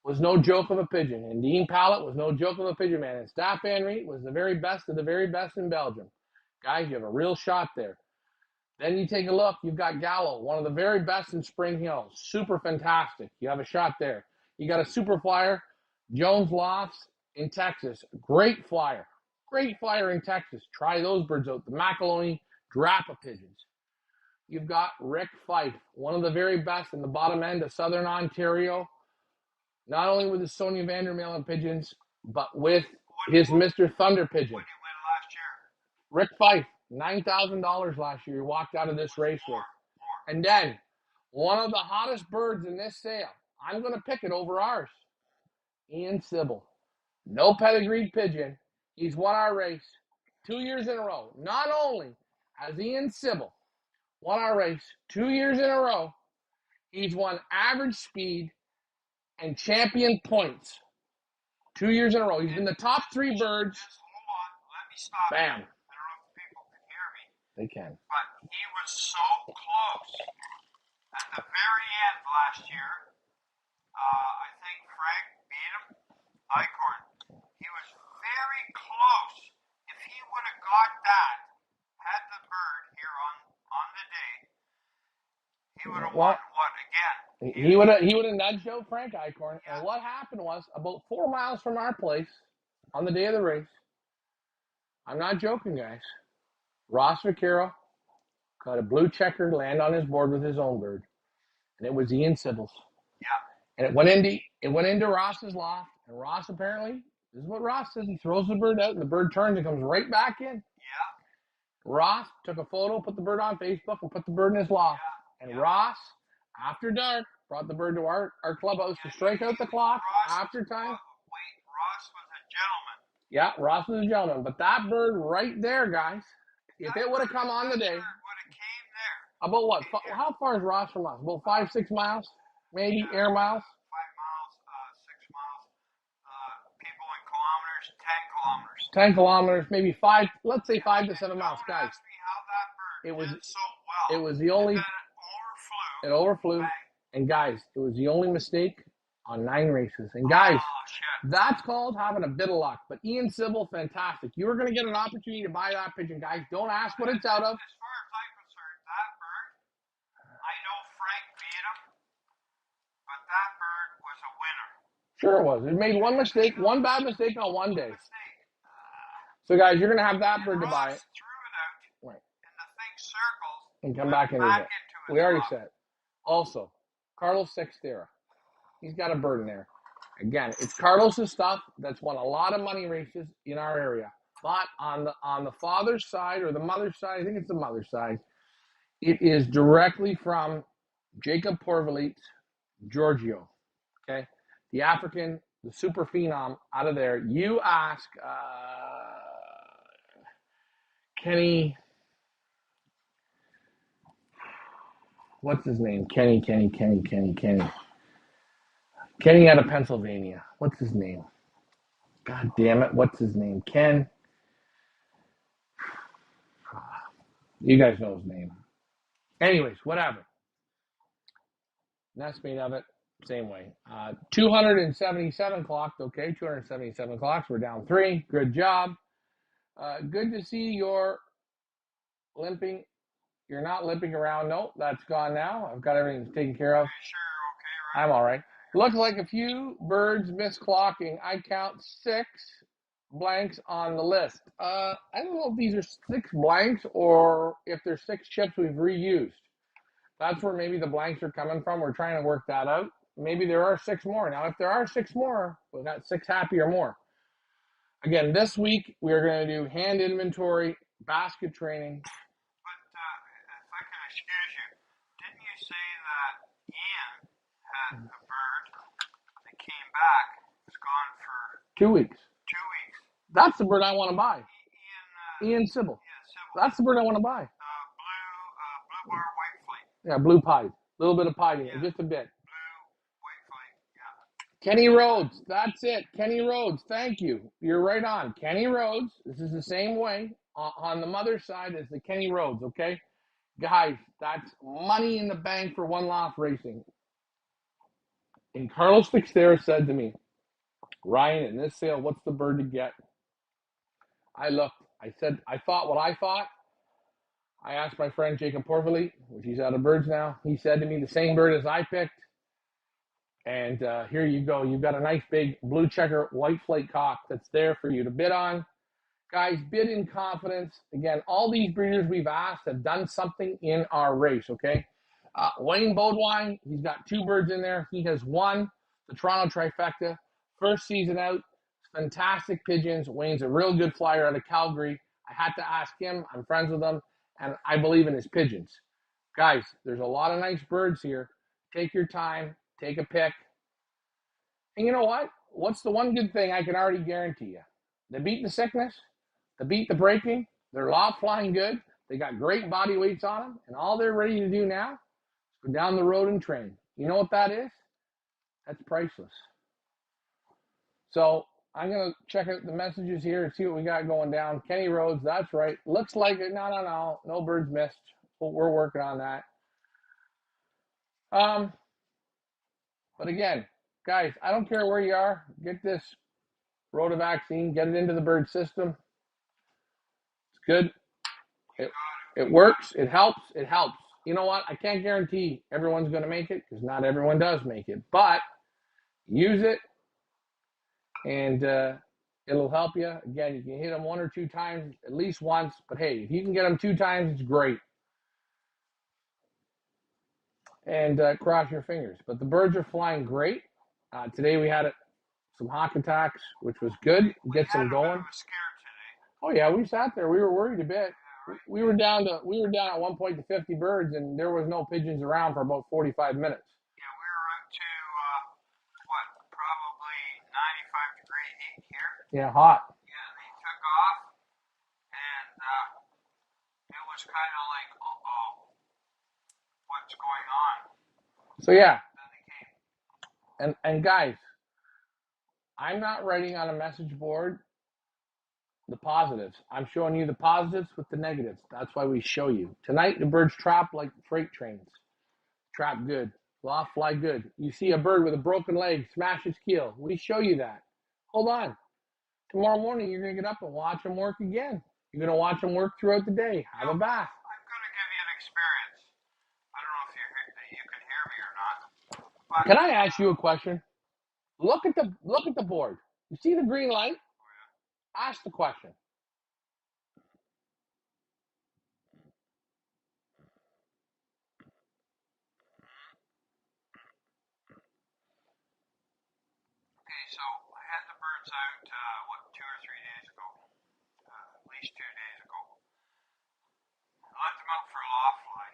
was no joke of a pigeon, and Dean Pallet was no joke of a pigeon man, and Staff Van Riet was the very best of the very best in Belgium. Guys, you have a real shot there. Then you take a look, you've got Gallo, one of the very best in Spring Hill. Super fantastic. You have a shot there. You got a super flyer, Jones Lofts in Texas. Great flyer. Great flyer in Texas. Try those birds out. The Macaloni Drappa pigeons. You've got Rick Fife, one of the very best in the bottom end of Southern Ontario. Not only with his Sonia Vandermeulen pigeons, but with his Mr. Thunder pigeon. What did you win last year? Rick Fife, $9,000 last year. He walked out of this race with. And then, one of the hottest birds in this sale, I'm going to pick it over ours, Ian Sybil. No pedigreed pigeon. He's won our race 2 years in a row. Not only has Ian Sybil won our race 2 years in a row, he's won average speed and champion points 2 years in a row. He's been the top 3 birds. Just hold on. Let me stop. Bam. I don't know if people can hear me. They can. But he was so close. At the very end last year, I think Frank beat him. Eichhorn. He was very close. If he would have got that, had the bird here on the day, he would have won what again? He would have nudged out Frank Eichhorn. Yeah. And what happened was, about 4 miles from our place, on the day of the race, I'm not joking, guys, Ross Vaquero got a blue checker land on his board with his own bird, and it was Ian Sybil's. Yeah. And it went into Ross's loft, and Ross apparently, this is what Ross says, he throws the bird out, and the bird turns and comes right back in. Yeah. Ross took a photo, put the bird on Facebook, and put the bird in his loft. Yeah. And Ross, after dark, brought the bird to our clubhouse to strike out the clock after time. Ross was a gentleman. Yeah, Ross was a gentleman. But that bird right there, guys, if it would have come on the day, about what? How far is Ross from us? About 5-6 miles? Maybe air miles? 5 miles, kilometers. 10 kilometers, maybe 5, let's say 5 to 7 miles, Don't guys. ask me how that bird It was did so well. it was the only And then it overflew, and guys, it was the only mistake on 9 races. And guys, that's called having a bit of luck. But Ian Sybil, fantastic. You're going to get an opportunity to buy that pigeon, guys. Don't ask what it's out of. As far as I'm concerned, that bird, I know Frank beat him, but that bird was a winner. Sure it was. It made one mistake, one bad mistake on one day. So guys, you're going to have that bird to buy. Threw it out right. in the thick circles and come back into it. We already said. Also, Carlos Sextera. He's got a bird in there. Again, it's Carlos's stuff that's won a lot of money races in our area. But on the father's side or the mother's side, I think it's the mother's side, it is directly from Jacob Porvalit's Giorgio. Okay? The African, the super phenom out of there. You ask Kenny, what's his name? Kenny out of Pennsylvania. What's his name? God damn it. What's his name? Ken. You guys know his name. Anyways, whatever. That's made of it. Same way. 277 clocked. Okay, 277 clocks. We're down 3. Good job. Good to see you're limping. You're not limping around. Nope, that's gone now. I've got everything taken care of. Sure, okay, right? I'm all right. Looks like a few birds missed clocking. I count 6 blanks on the list. I don't know if these are 6 blanks or if there's 6 chips we've reused. That's where maybe the blanks are coming from. We're trying to work that out. Maybe there are 6 more. Now, if there are 6 more, we've got 6 happy or more. Again, this week we're going to do hand inventory, basket training. But if I can excuse you, didn't you say that Ian had a bird that came back, was gone for 2 weeks. 2 weeks? That's the bird I want to buy. Ian Sybil. Yeah, Sybil. That's the bird I want to buy. Blue bar, white flake. Yeah, blue pied. A little bit of pied in it, just a bit. Blue, white flake, yeah. Kenny Rhodes, that's it. Kenny Rhodes, thank you. You're right on. Kenny Rhodes, this is the same way on the mother's side as the Kenny Rhodes, okay? Guys, that's money in the bank for One Loft Racing. And Carlos Fixera said to me, Ryan, in this sale, what's the bird to get? I looked. I said, I thought what I thought. I asked my friend Jacob Porvalit, which he's out of birds now. He said to me, the same bird as I picked. And here you go. You've got a nice big blue checker white flake cock that's there for you to bid on. Guys, bid in confidence. Again, all these breeders we've asked have done something in our race, okay? Wayne Bodwine, he's got 2 birds in there. He has won the Toronto Trifecta. First season out. Fantastic pigeons. Wayne's a real good flyer out of Calgary. I had to ask him. I'm friends with him, and I believe in his pigeons. Guys, there's a lot of nice birds here. Take your time. Take a pick. And you know what? What's the one good thing I can already guarantee you? They beat the sickness. They beat the breaking. They're loft flying good. They got great body weights on them. And all they're ready to do now is go down the road and train. You know what that is? That's priceless. So I'm going to check out the messages here and see what we got going down. Kenny Rhodes, that's right. Looks like it. No. No birds missed. We're working on that. But again, guys, I don't care where you are. Get this rota vaccine. Get it into the bird system. It's good. It works. It helps. It helps. You know what? I can't guarantee everyone's going to make it because not everyone does make it. But use it, and it'll help you. Again, you can hit them 1 or 2 times, at least once. But hey, if you can get them 2 times, it's great. And cross your fingers. But the birds are flying great. Today we had some hawk attacks, which was good. Get some going. Oh yeah, we sat there. We were worried a bit. We were down at one point to 50 birds, and there was no pigeons around for about 45 minutes. Yeah, we were up to probably 95-degree heat here. Yeah, hot. Yeah, and they took off, and it was kind of like, what's going on? So yeah. Then they came. And guys, I'm not writing on a message board the positives. I'm showing you the positives with the negatives. That's why we show you. Tonight, the birds trap like freight trains. Trap good. Loft fly good. You see a bird with a broken leg, smash his keel. We show you that. Hold on. Tomorrow morning, you're going to get up and watch them work again. You're going to watch them work throughout the day. Have a bath. I'm going to give you an experience. I don't know if you can hear me or not. But, Can I ask you a question? Look at the board. You see the green light? Ask the question. Okay, so I had the birds out, 2 or 3 days ago? At least 2 days ago. I let them out for a loft fly,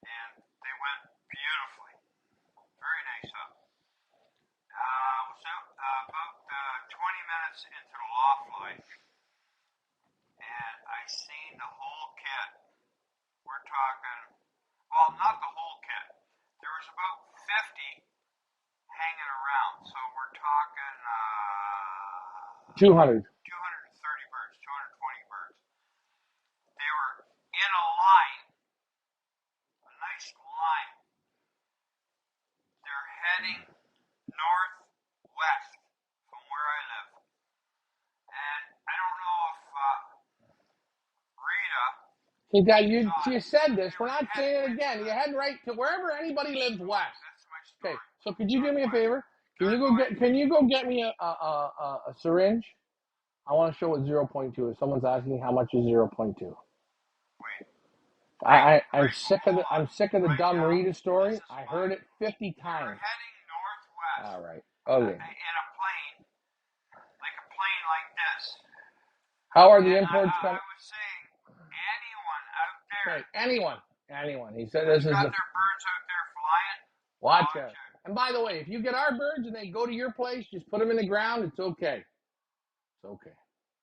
and they went beautifully. Very nice up. I was out about 20 minutes into the loft fly, and I seen the whole kit. We're talking, well, not the whole kit. There was about 50 hanging around, so we're talking 200. 230 birds, 220 birds. They were in a line, a nice line. They're heading northwest from where I live. And I don't know if Rita. See, Dad, you said this. We're not saying it again. You're heading right to wherever anybody lives west. That's my story. Okay, so could you do me a favor? Can you go get me a syringe? I want to show what 0.2 is. Someone's asking how much is 0.2. Wait. I'm sick of the dumb Rita story. I heard it 50 We're times. heading northwest. All right. Okay. In a plane, like a plane like this. How are the imports I coming? was saying, anyone out there. Okay, anyone. He said That's this is got the. their birds out there flying. Watch out. And by the way, if you get our birds and they go to your place, just put them in the ground. It's okay. It's okay.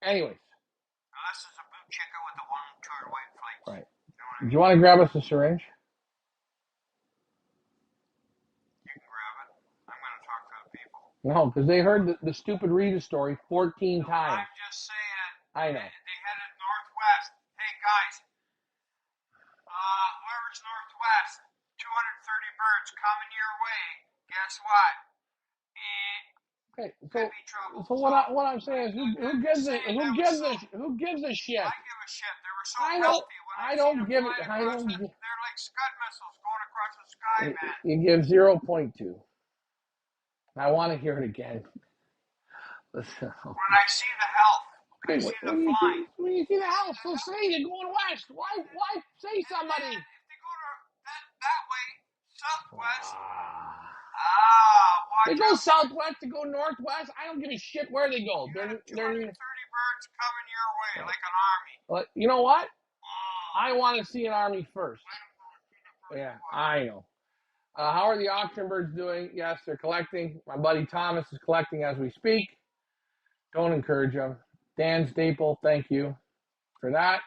Anyways. Now, this is a blue chicken with the 1 white flakes. Right. You know what I Do mean? you want to grab us a syringe? You can grab it. I'm going to talk to the people. No, because they heard the stupid Rita story 14 times. I'm just saying. I know. They headed northwest. Hey, guys. Whoever's northwest, 230 birds coming your way. Guess what? Okay, Could be trouble. so what I'm saying is, who gives a shit? I give a shit. They were so healthy when I don't seen give them it. flying across they're like Scud missiles going across the sky, man. You give 0.2. I want to hear it again. Listen. When I see the health, I see the flying. When you see the health, so say you're going west. Why say somebody? If they go to that way, southwest. They go southwest to go northwest. I don't give a shit where they go. They're 230 birds coming your way like an army. But you know what? I want to see an army first. Yeah, I know. How are the auction birds doing? Yes, they're collecting. My buddy Thomas is collecting as we speak. Don't encourage them. Dan Staple, thank you for that.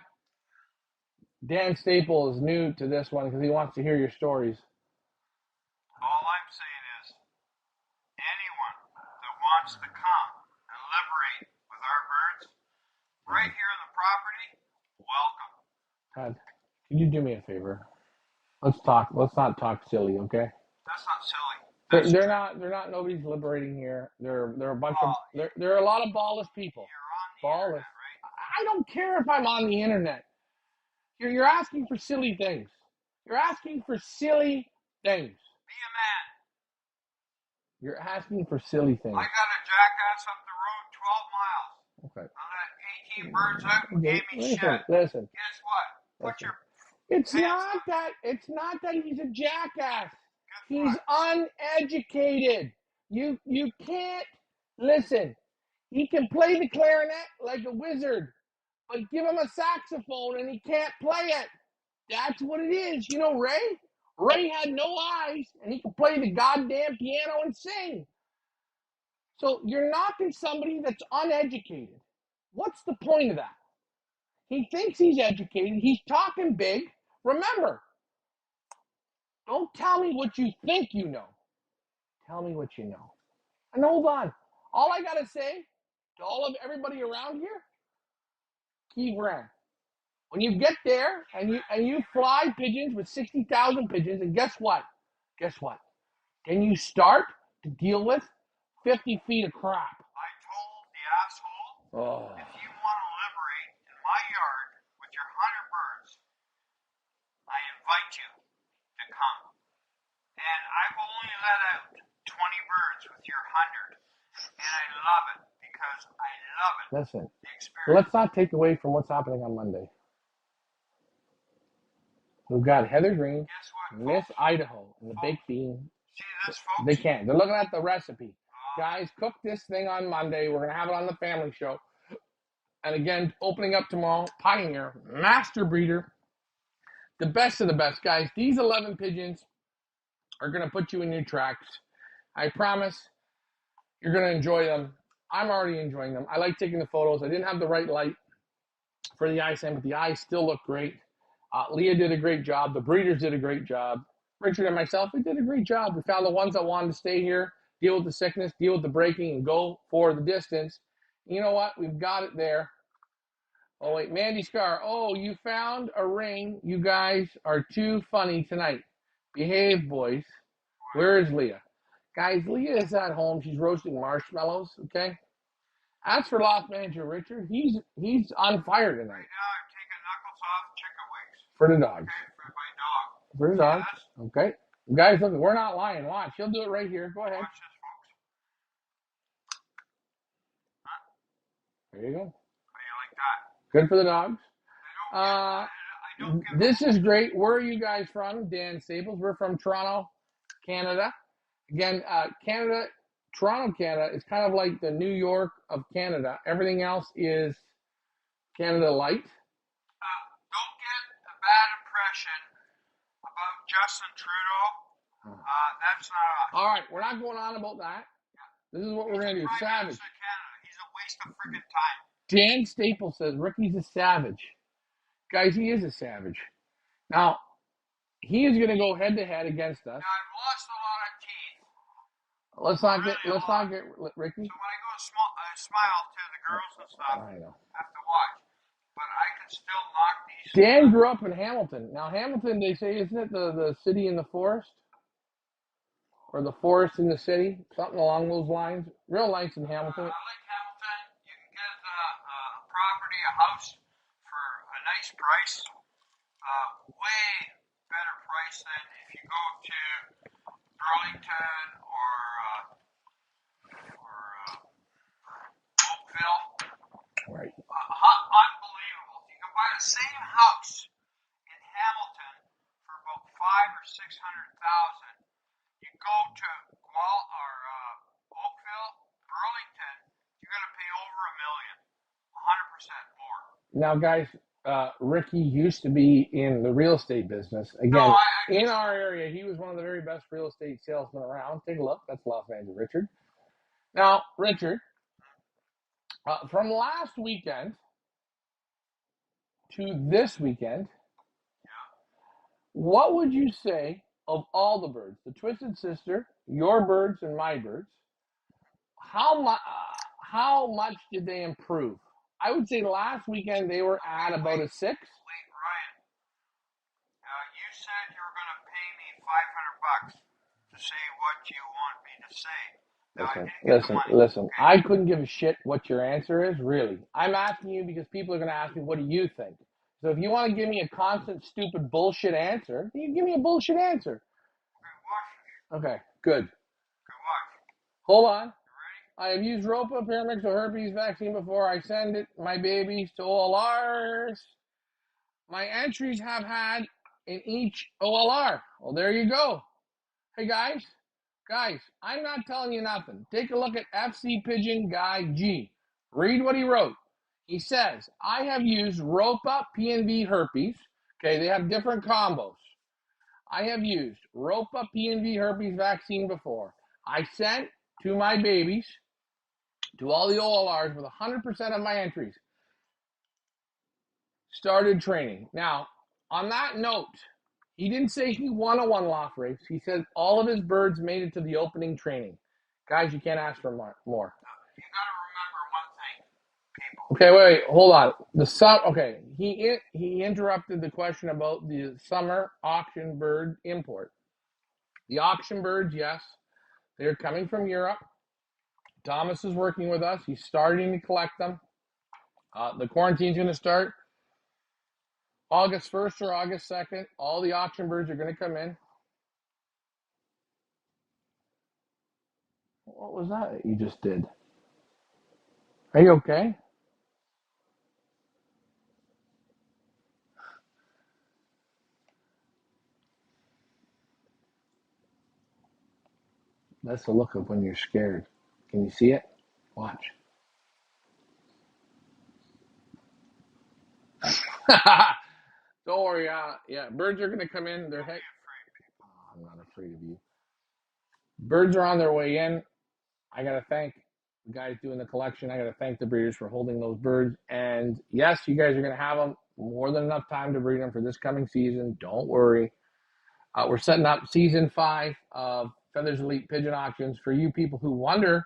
Dan Staple is new to this one because he wants to hear your stories. All I'm saying is, anyone that wants to come and liberate with our birds, right here on the property, welcome. Todd, can you do me a favor? Let's talk. Let's not talk silly, okay? That's not silly. They're not. Nobody's liberating here. They're a bunch of. There are a lot of ballless people. You're on the internet, right? I don't care if I'm on the internet. You're asking for silly things. You're asking for silly things. Be a man. You're asking for silly things. I got a jackass up the road 12 miles. Okay. I let 18 birds out and gave me shit. Listen. Guess what? Put your It's not that he's a jackass. He's uneducated. You can't listen. He can play the clarinet like a wizard, but give him a saxophone and he can't play it. That's what it is. You know Ray? Ray had no eyes and he could play the goddamn piano and sing. So you're knocking somebody that's uneducated. What's the point of that? He thinks he's educated. He's talking big. Remember, don't tell me what you think you know. Tell me what you know. And hold on. All I got to say to everybody around here, Keep ran. When you get there and you fly pigeons with 60,000 pigeons, and guess what? Guess what? Then you start to deal with 50 feet of crap. I told the asshole, if you want to liberate in my yard with your 100 birds, I invite you to come. And I've only let out 20 birds with your 100. And I love it because I love it. Listen, the experience. let's not take away from what's happening on Monday. We've got Heather Green, Miss Idaho, and the baked bean. See this, folks? They can't. They're looking at the recipe. Guys, cook this thing on Monday. We're going to have it on the family show. And again, opening up tomorrow, Pioneer, master breeder, the best of the best, guys. These 11 pigeons are going to put you in your tracks. I promise you're going to enjoy them. I'm already enjoying them. I like taking the photos. I didn't have the right light for the ISM, but the eyes still look great. Leah did a great job. The breeders did a great job. Richard and myself, we did a great job. We found the ones that wanted to stay here, deal with the sickness, deal with the breaking, and go for the distance. You know what? We've got it there. Oh, wait, Mandy Scar. Oh, you found a ring. You guys are too funny tonight. Behave, boys. Where is Leah? Guys, Leah is at home. She's roasting marshmallows, okay? As for Loft Manager Richard, he's on fire tonight. Right now, I'm taking knuckles off chicken wings. For the dogs. Okay, for my dog. For the dogs. Okay. Guys, look, we're not lying. Watch. She'll do it right here. Go ahead. Watch this, folks. Huh? There you go. How do you like that? Good for the dogs. I don't give This is great. Where are you guys from? Dan Staples. We're from Toronto, Canada. Again, Canada, Toronto, Canada is kind of like the New York of Canada. Everything else is Canada light. Don't get a bad impression about Justin Trudeau. That's not us. All right, we're not going on about that. This is what we're going to do. Savage. Canada. He's a waste of friggin' time. Dan Staples says Ricky's a savage. Guys, he is a savage. Now, he is going to go head to head against us. Now, I've lost a lot of teeth. Let's not get Ricky. So when I go smile to the girls and stuff, I know. I have to watch. But I can still knock these. Dan grew up in Hamilton. Now, Hamilton, they say, isn't it the city in the forest? Or the forest in the city? Something along those lines. Real nice in Hamilton. I like Hamilton. You can get a property, a house for a nice price. Way better price than if you go to Burlington or Oakville. Right. Unbelievable. You can buy the same house in Hamilton for about $500,000 or $600,000. You go to Oakville, Burlington, you're going to pay over $1 million, 100% more. Now, guys, Ricky used to be in the real estate business. Again, in our area, he was one of the very best real estate salesmen around. Take a look. That's Los Angeles, Richard. Now, Richard, from last weekend to this weekend, what would you say of all the birds, the Twisted Sister, your birds, and my birds, how much did they improve? I would say last weekend they were at about a 6. Wait, Ryan. You said you were going to pay me $500 to say what you want me to say. Listen. Okay? I couldn't give a shit what your answer is, really. I'm asking you because people are going to ask me, what do you think? So if you want to give me a constant, stupid bullshit answer, then you give me a bullshit answer. Okay, good. Hold on. I have used Ropa, Paramix, or herpes vaccine before. I send it my babies to OLRs. My entries have had in each OLR. Well, there you go. Hey, guys, I'm not telling you nothing. Take a look at FC Pigeon Guy G. Read what he wrote. He says, I have used Ropa PNV herpes. Okay, they have different combos. I have used Ropa PNV herpes vaccine before. I sent to my babies, to all the OLRs with 100% of my entries. Started training. Now, on that note, he didn't say he won a one-loft race. He said all of his birds made it to the opening training. Guys, you can't ask for more. You got to remember one thing, people. Okay, wait, hold on. Okay, he interrupted the question about the summer auction bird import. The auction birds, yes, they're coming from Europe. Thomas is working with us. He's starting to collect them. The quarantine's going to start August 1st or August 2nd. All the auction birds are going to come in. What was that you just did? Are you okay? That's the look of when you're scared. Can you see it? Watch. Don't worry. Yeah, birds are going to come in. I'm not afraid of you. Birds are on their way in. I got to thank the guys doing the collection. I got to thank the breeders for holding those birds. And yes, you guys are going to have them more than enough time to breed them for this coming season. Don't worry. We're setting up season 5 of Feathers Elite Pigeon Auctions. For you people who wonder,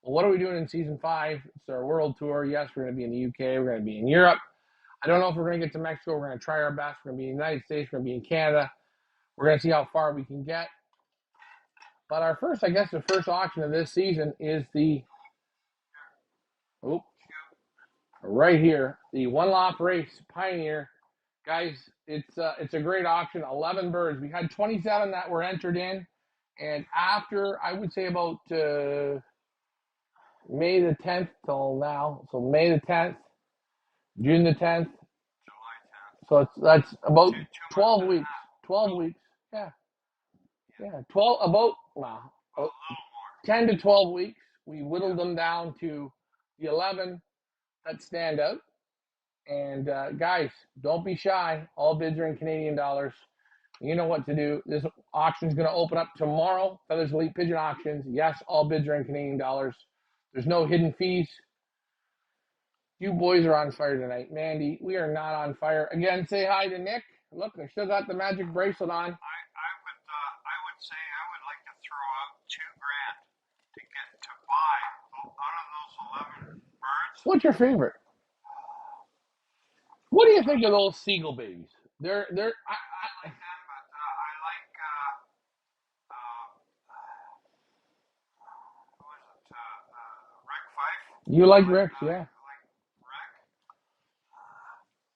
well, what are we doing in season 5? It's our world tour. Yes, we're going to be in the UK. We're going to be in Europe. I don't know if we're going to get to Mexico. We're going to try our best. We're going to be in the United States. We're going to be in Canada. We're going to see how far we can get. But the first auction of this season is right here, the One Loft Race Pioneer. Guys, it's a great auction. 11 birds. We had 27 that were entered in, and after I would say about May the 10th till now, so May the 10th, June the 10th. So that's about 12 weeks. 12 weeks. Yeah. 12 about wow, 10 to 12 weeks. We whittled them down to the 11 that stand out. And guys, don't be shy. All bids are in Canadian dollars. You know what to do. This auction is going to open up tomorrow. Feathers Elite Pigeon Auctions. Yes, all bids are in Canadian dollars. There's no hidden fees. You boys are on fire tonight. Mandy, we are not on fire. Again, say hi to Nick. Look, I still got the magic bracelet on. I would say I would like to throw out $2,000 to buy out of those 11 birds. What's your favorite? What do you think of those seagull babies? They're. I like them, but I like who is it? Rick Fife. You like Rick's, yeah. I like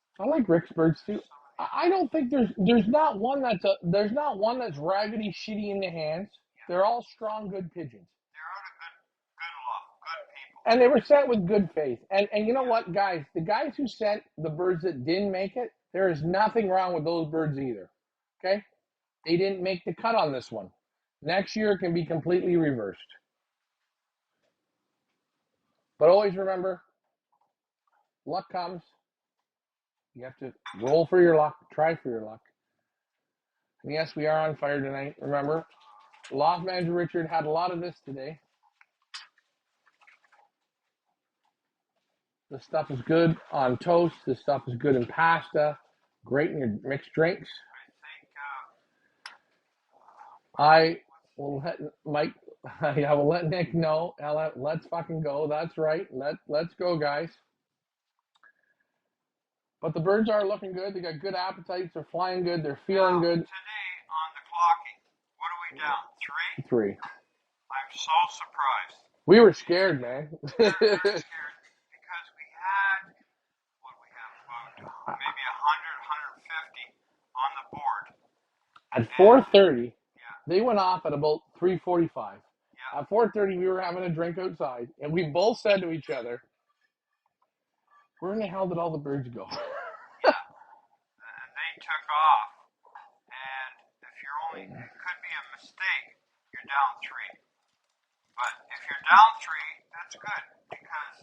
Rick. I like Rick's birds too. I don't think there's not one that's raggedy shitty in the hands. They're all strong, good pigeons. They're out of good luck, good people. And they were sent with good faith. And you know what, guys? The guys who sent the birds that didn't make it, there is nothing wrong with those birds either. Okay? They didn't make the cut on this one. Next year it can be completely reversed. But always remember, luck comes. You have to roll for your luck, try for your luck. And yes, we are on fire tonight. Remember, Loft Manager Richard had a lot of this today. This stuff is good on toast. This stuff is good in pasta. Great in your mixed drinks. I will let Mike. I will let Nick know. Let's fucking go. That's right. Let's go, guys. But the birds are looking good. They got good appetites. They're flying good. They're feeling good. Today on the clocking, what are we down? 3? 3. I'm so surprised. We were scared, man. We were scared because we had about maybe 100, 150 on the board. At 4:30, they went off at about 3:45. At 4:30, we were having a drink outside, and we both said to each other, "Where in the hell did all the birds go?" And they took off. And if it could be a mistake, you're down 3. But if you're down 3, that's good because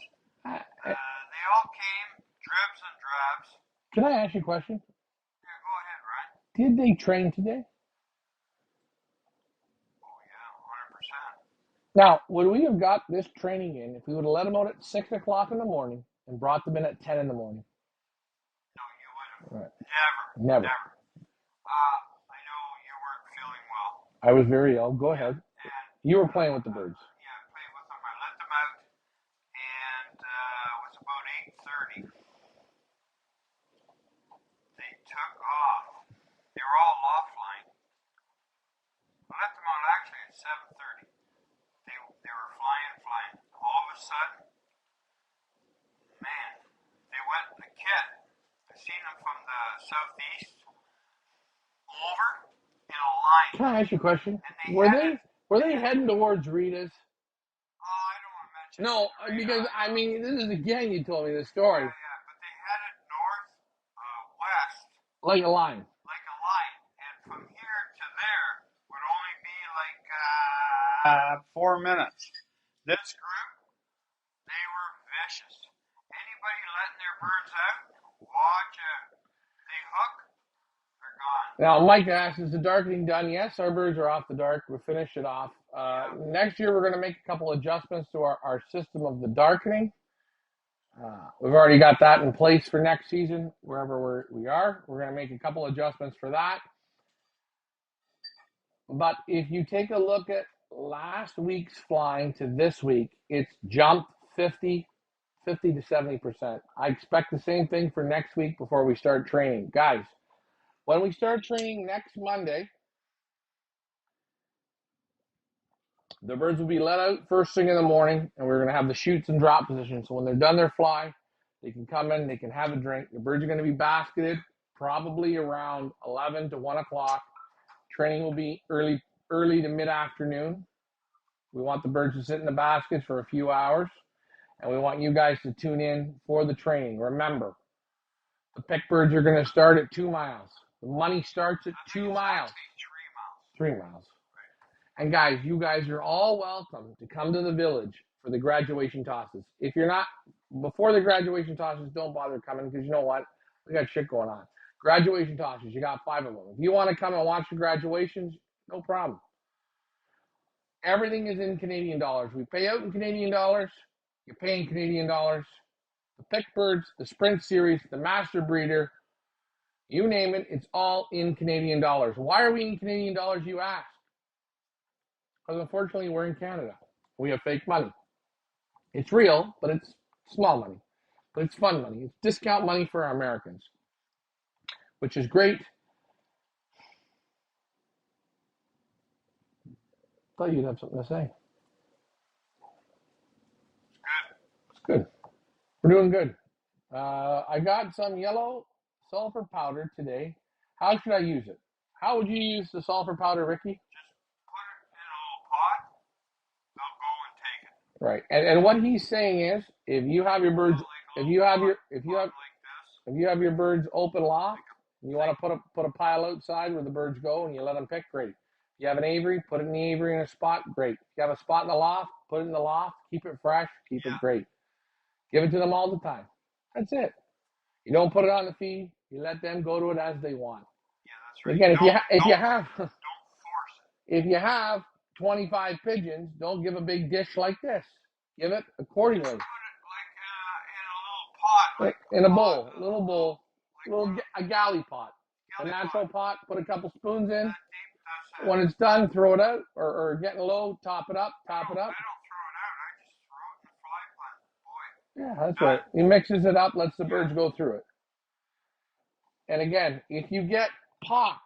they all came dribs and drabs. Can I ask you a question? Yeah, go ahead, Ryan. Did they train today? Oh yeah, 100%. Now, would we have got this training in if we would have let them out at 6 o'clock in the morning and brought them in at 10 in the morning? No, you would have. Right. Never. I know you weren't feeling well. I was very ill. Go ahead. You were playing with the birds. Yeah, I played with them. I let them out, and it was about 8:30. sudden, man, they went in the kit. I seen them from the southeast over in a line. Can I ask you a question? And they Were they heading towards Rita's? Oh, I don't want to mention No, it. because I mean, this is again. You told me this story. Yeah, but they headed north, west, Like a line. like a line, and from here to there would only be like 4 minutes. This group, they were vicious. Anybody letting their birds out, watch it. They hook, they're gone. Now, Mike asked, is the darkening done? Yes, our birds are off the dark. We finished it off. Next year, we're going to make a couple adjustments to our system of the darkening. We've already got that in place for next season, wherever we are. We're going to make a couple adjustments for that. But if you take a look at last week's flying to this week, it's jumped 50 to 70%. I expect the same thing for next week before we start training. Guys, when we start training next Monday, the birds will be let out first thing in the morning, and we're going to have the shoots and drop position. So when they're done their fly, they can come in, they can have a drink. The birds are going to be basketed probably around 11 to 1 o'clock. Training will be early to mid-afternoon. We want the birds to sit in the baskets for a few hours, and we want you guys to tune in for the training. Remember, the pick birds are going to start at 2 miles. The money starts at 2 miles. 3 miles. And guys, you guys are all welcome to come to the village for the graduation tosses. If you're not, before the graduation tosses, don't bother coming because you know what? We got shit going on. Graduation tosses, you got 5 of them. If you want to come and watch the graduations, no problem. Everything is in Canadian dollars. We pay out in Canadian dollars. You pay in Canadian dollars. The pick birds, the sprint series, the master breeder, you name it, it's all in Canadian dollars. Why are we in Canadian dollars, you ask? Because unfortunately, we're in Canada. We have fake money. It's real, but it's small money. But it's fun money. It's discount money for our Americans, which is great. Thought you'd have something to say. It's good. We're doing good. I got some yellow sulfur powder today. How should I use it? How would you use the sulfur powder, Ricky? Just put it in a little pot. They'll go and take it. Right. And what he's saying is, if you have your birds, if you have your birds open loft, and you want to put a pile outside where the birds go, and you let them pick, great. If you have an aviary, put it in the aviary in a spot, great. If you have a spot in the loft, put it in the loft. Keep it fresh. Keep it great. Give it to them all the time. That's it. You don't put it on the feed. You let them go to it as they want. Yeah, that's right. Again, Don't force it. If you have 25 pigeons, don't give a big dish like this. Give it accordingly. Put it like in a little pot, like in a bowl, little bowl, a galley pot, a natural pot. Put a couple spoons in. When it's done, throw it out, or getting low, top it up. I don't throw it out. I just throw it in the fly plant. Boy. Yeah, that's right. He mixes it up, lets the birds go through it. And again, if you get pox,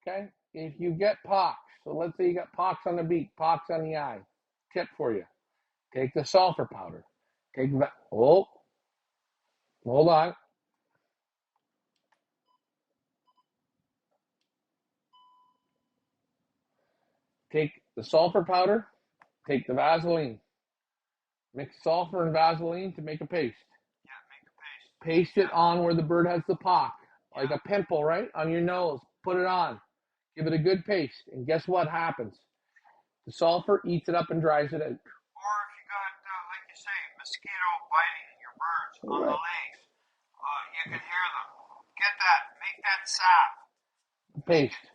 okay? If you get pox, so let's say you got pox on the beak, pox on the eye. Tip for you: take the sulfur powder. Hold on. Take the sulfur powder. Take the Vaseline. Mix sulfur and Vaseline to make a paste. Yeah, make a paste. Paste it on where the bird has the pock, like a pimple, right? On your nose. Put it on. Give it a good paste. And guess what happens? The sulfur eats it up and dries it out. Or if you got, like you say, mosquito biting your birds on the legs, you can hear them. Get that. Make that sap. Paste.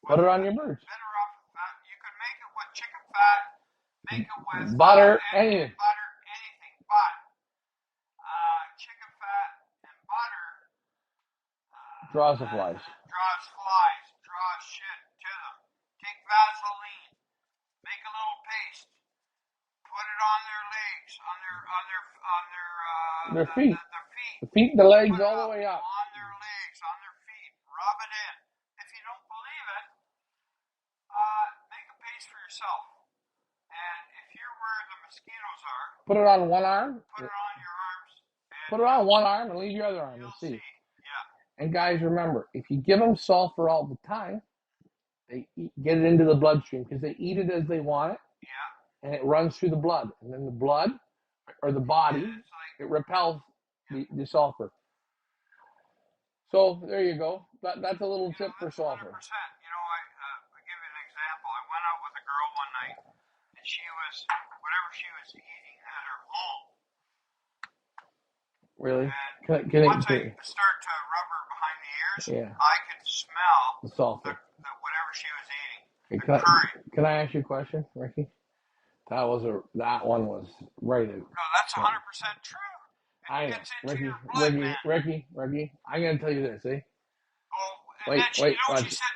Put it on your birds. Better off. You could make it with chicken fat. Make it with butter, anything. Butter, anything. But chicken fat and butter draws the flies. Draws shit to them. Take Vaseline. Make a little paste. Put it on their legs, on their feet. The feet, the legs, all the way up. On their legs, on their feet. Rub it in. If you don't believe it, make a paste for yourself. And if you're where the mosquitoes Put it on one arm. Put it on your arms. Put it on one arm and leave your other arm and see. Yeah. And guys, remember, if you give them sulfur all the time, they get it into the bloodstream because they eat it as they want it. Yeah. And it runs through the blood. And then the blood or the body, it repels the sulfur. So there you go. That's a little tip for sulfur. 100%. I'll give you an example. I went out with a girl one night, and she was, whatever she was eating at her home. Really? And once I start to rub her behind the ears, I could smell the sulfur. Whatever she was eating. Okay, can I ask you a question, Ricky? That one was right. No, that's 100% true. I know. Ricky, I'm gonna tell you this, eh? Oh, and you know what she said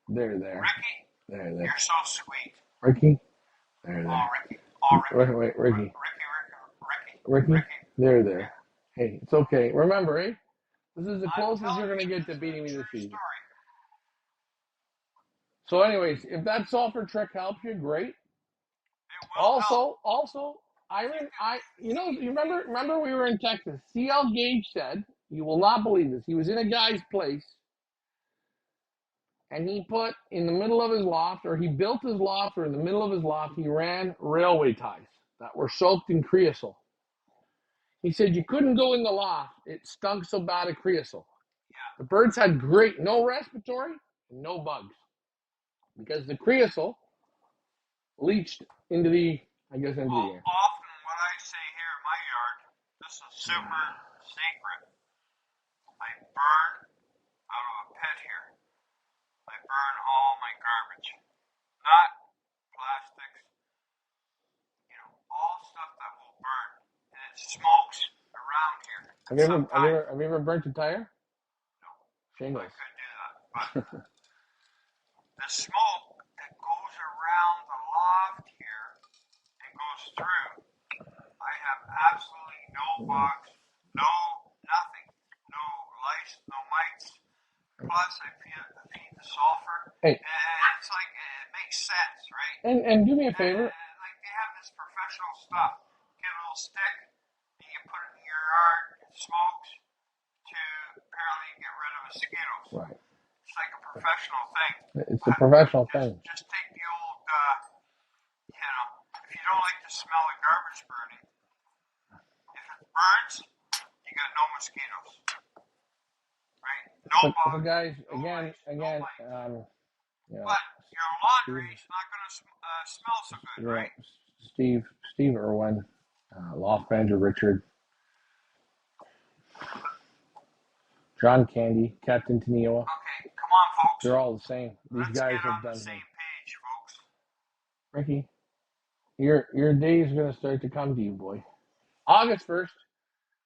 to me? There. Ricky, there. You're so sweet. Ricky, there. Ricky. Ricky, there. Hey, it's okay. Remember, eh? This is the closest you're gonna get to beating me this season. So, anyways, if that sulfur trick helps you, great. Also, you remember we were in Texas. CL Gage said, you will not believe this. He was in a guy's place, and he put in the middle of his loft, or he built his loft, or in the middle of his loft, he ran railway ties that were soaked in creosote. He said you couldn't go in the loft. It stunk so bad of creosote. The birds had no respiratory, no bugs, because the creosote leached into the air. Often what I say here in my yard, this is super secret. I burn out of a pit here. I burn all my garbage. Not plastics, all stuff that will burn. And it smokes around here. Have you ever burnt a tire? No. Shingles. I could do that. But the smoke that goes around the loft here and goes through, I have absolutely no bugs, nothing, no lice, no mites. Plus, I feed the sulfur, and it's like it makes sense, right? And do me a favor. Like they have this professional stuff. Get a little stick, and you put it in your yard. It smokes to apparently get rid of mosquitoes. Right. It's like a professional thing. It's a professional thing. Just take the old, if you don't like the smell of garbage burning, if it burns, you got no mosquitoes. Right? No bugs. So guys, no again, but your laundry is not going to smell so good, right? Steve Irwin, Loft Manager Richard, John Candy, Captain Taniwa. Okay, come on, folks. They're all the same. These guys have done the same page, folks. Ricky, your day is going to start to come to you, boy. August 1st,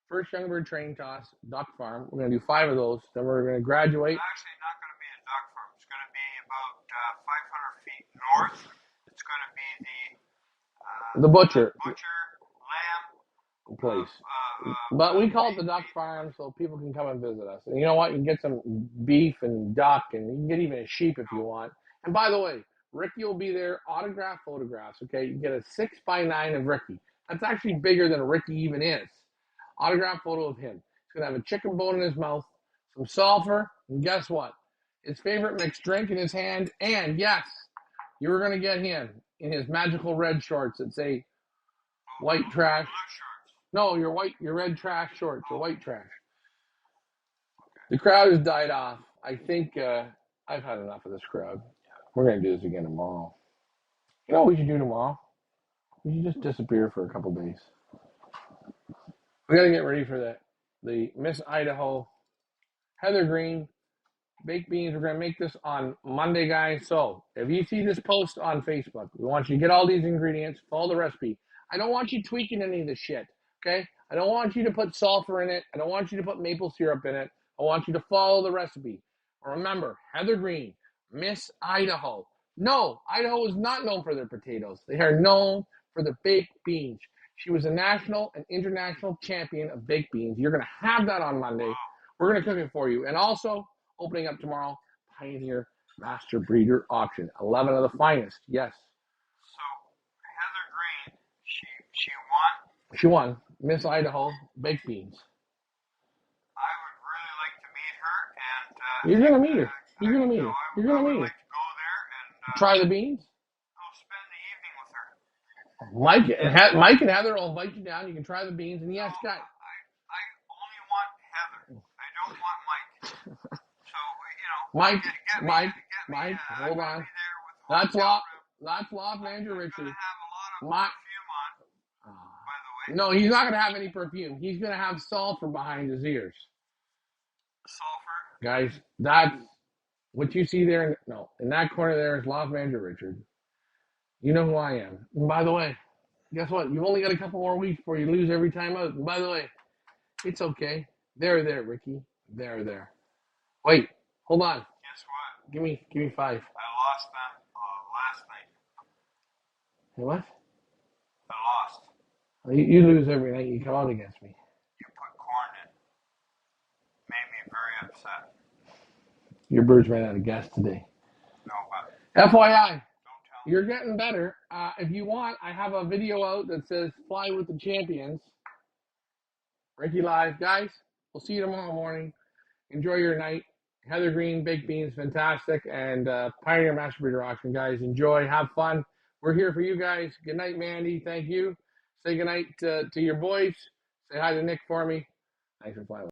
first young bird training toss, duck farm. We're going to do 5 of those. Then we're going to graduate. It's actually not going to be a duck farm. It's going to be about 500 feet north. It's going to be the butcher lamb place. But we call it the duck farm so people can come and visit us. And you know what? You can get some beef and duck, and you can get even a sheep if you want. And by the way, Ricky will be there, autographed photographs, okay? You get a 6x9 of Ricky. That's actually bigger than Ricky even is. Autographed photo of him. He's going to have a chicken bone in his mouth, some sulfur, and guess what? His favorite mixed drink in his hand, and yes, you're going to get him in his magical red shorts that say white trash. No, your red trash shorts, your white trash. The crowd has died off. I think I've had enough of this crowd. We're going to do this again tomorrow. You know what we should do tomorrow? We should just disappear for a couple days. We got to get ready for the Miss Idaho Heather Green baked beans. We're going to make this on Monday, guys. So if you see this post on Facebook, we want you to get all these ingredients, follow the recipe. I don't want you tweaking any of this shit, okay? I don't want you to put sulfur in it. I don't want you to put maple syrup in it. I want you to follow the recipe. Remember, Heather Green, Miss Idaho. No, Idaho is not known for their potatoes. They are known for their baked beans. She was a national and international champion of baked beans. You're going to have that on Monday. We're going to cook it for you. And also, opening up tomorrow, Pioneer Master Breeder Auction. 11 of the finest, yes. So, Heather Green, she won She won. Miss Idaho, baked beans. I would really like to meet her, and You're gonna meet her. You're gonna meet her. You're I gonna would meet her. like to go there and Try the beans. go spend the evening with her. Mike and Heather will invite you down. You can try the beans. And No, yes, guys. I only want Heather. I don't want Mike. So Mike, get me. Mike, I'm hold gonna on. be there with That's hotel Loft. room. That's Loft Manager I'm Richard. gonna have a lot of My, perfume on, by the way. no, he's not gonna have any perfume. He's gonna have sulfur behind his ears, Sulfur. guys. That's what you see there. No, in that corner there is Loft Manager Richard. You know who I am. And by the way, guess what? You've only got a couple more weeks before you lose every time out. And by the way, it's okay. There, Ricky. There. Wait, hold on. Guess what? Give me 5. I lost them last night. Hey, what? I lost. You lose every night you come out against me. You put corn in. Made me very upset. Your birds ran out of gas today. No, but FYI, don't tell me. you're getting better. If you want, I have a video out that says "Fly with the Champions." Ricky Live, guys. We'll see you tomorrow morning. Enjoy your night. Heather Green, baked beans, fantastic, and Pioneer Master Breeder Auction, guys. Enjoy, have fun. We're here for you guys. Good night, Mandy. Thank you. Say good night to your boys. Say hi to Nick for me. Thanks for playing.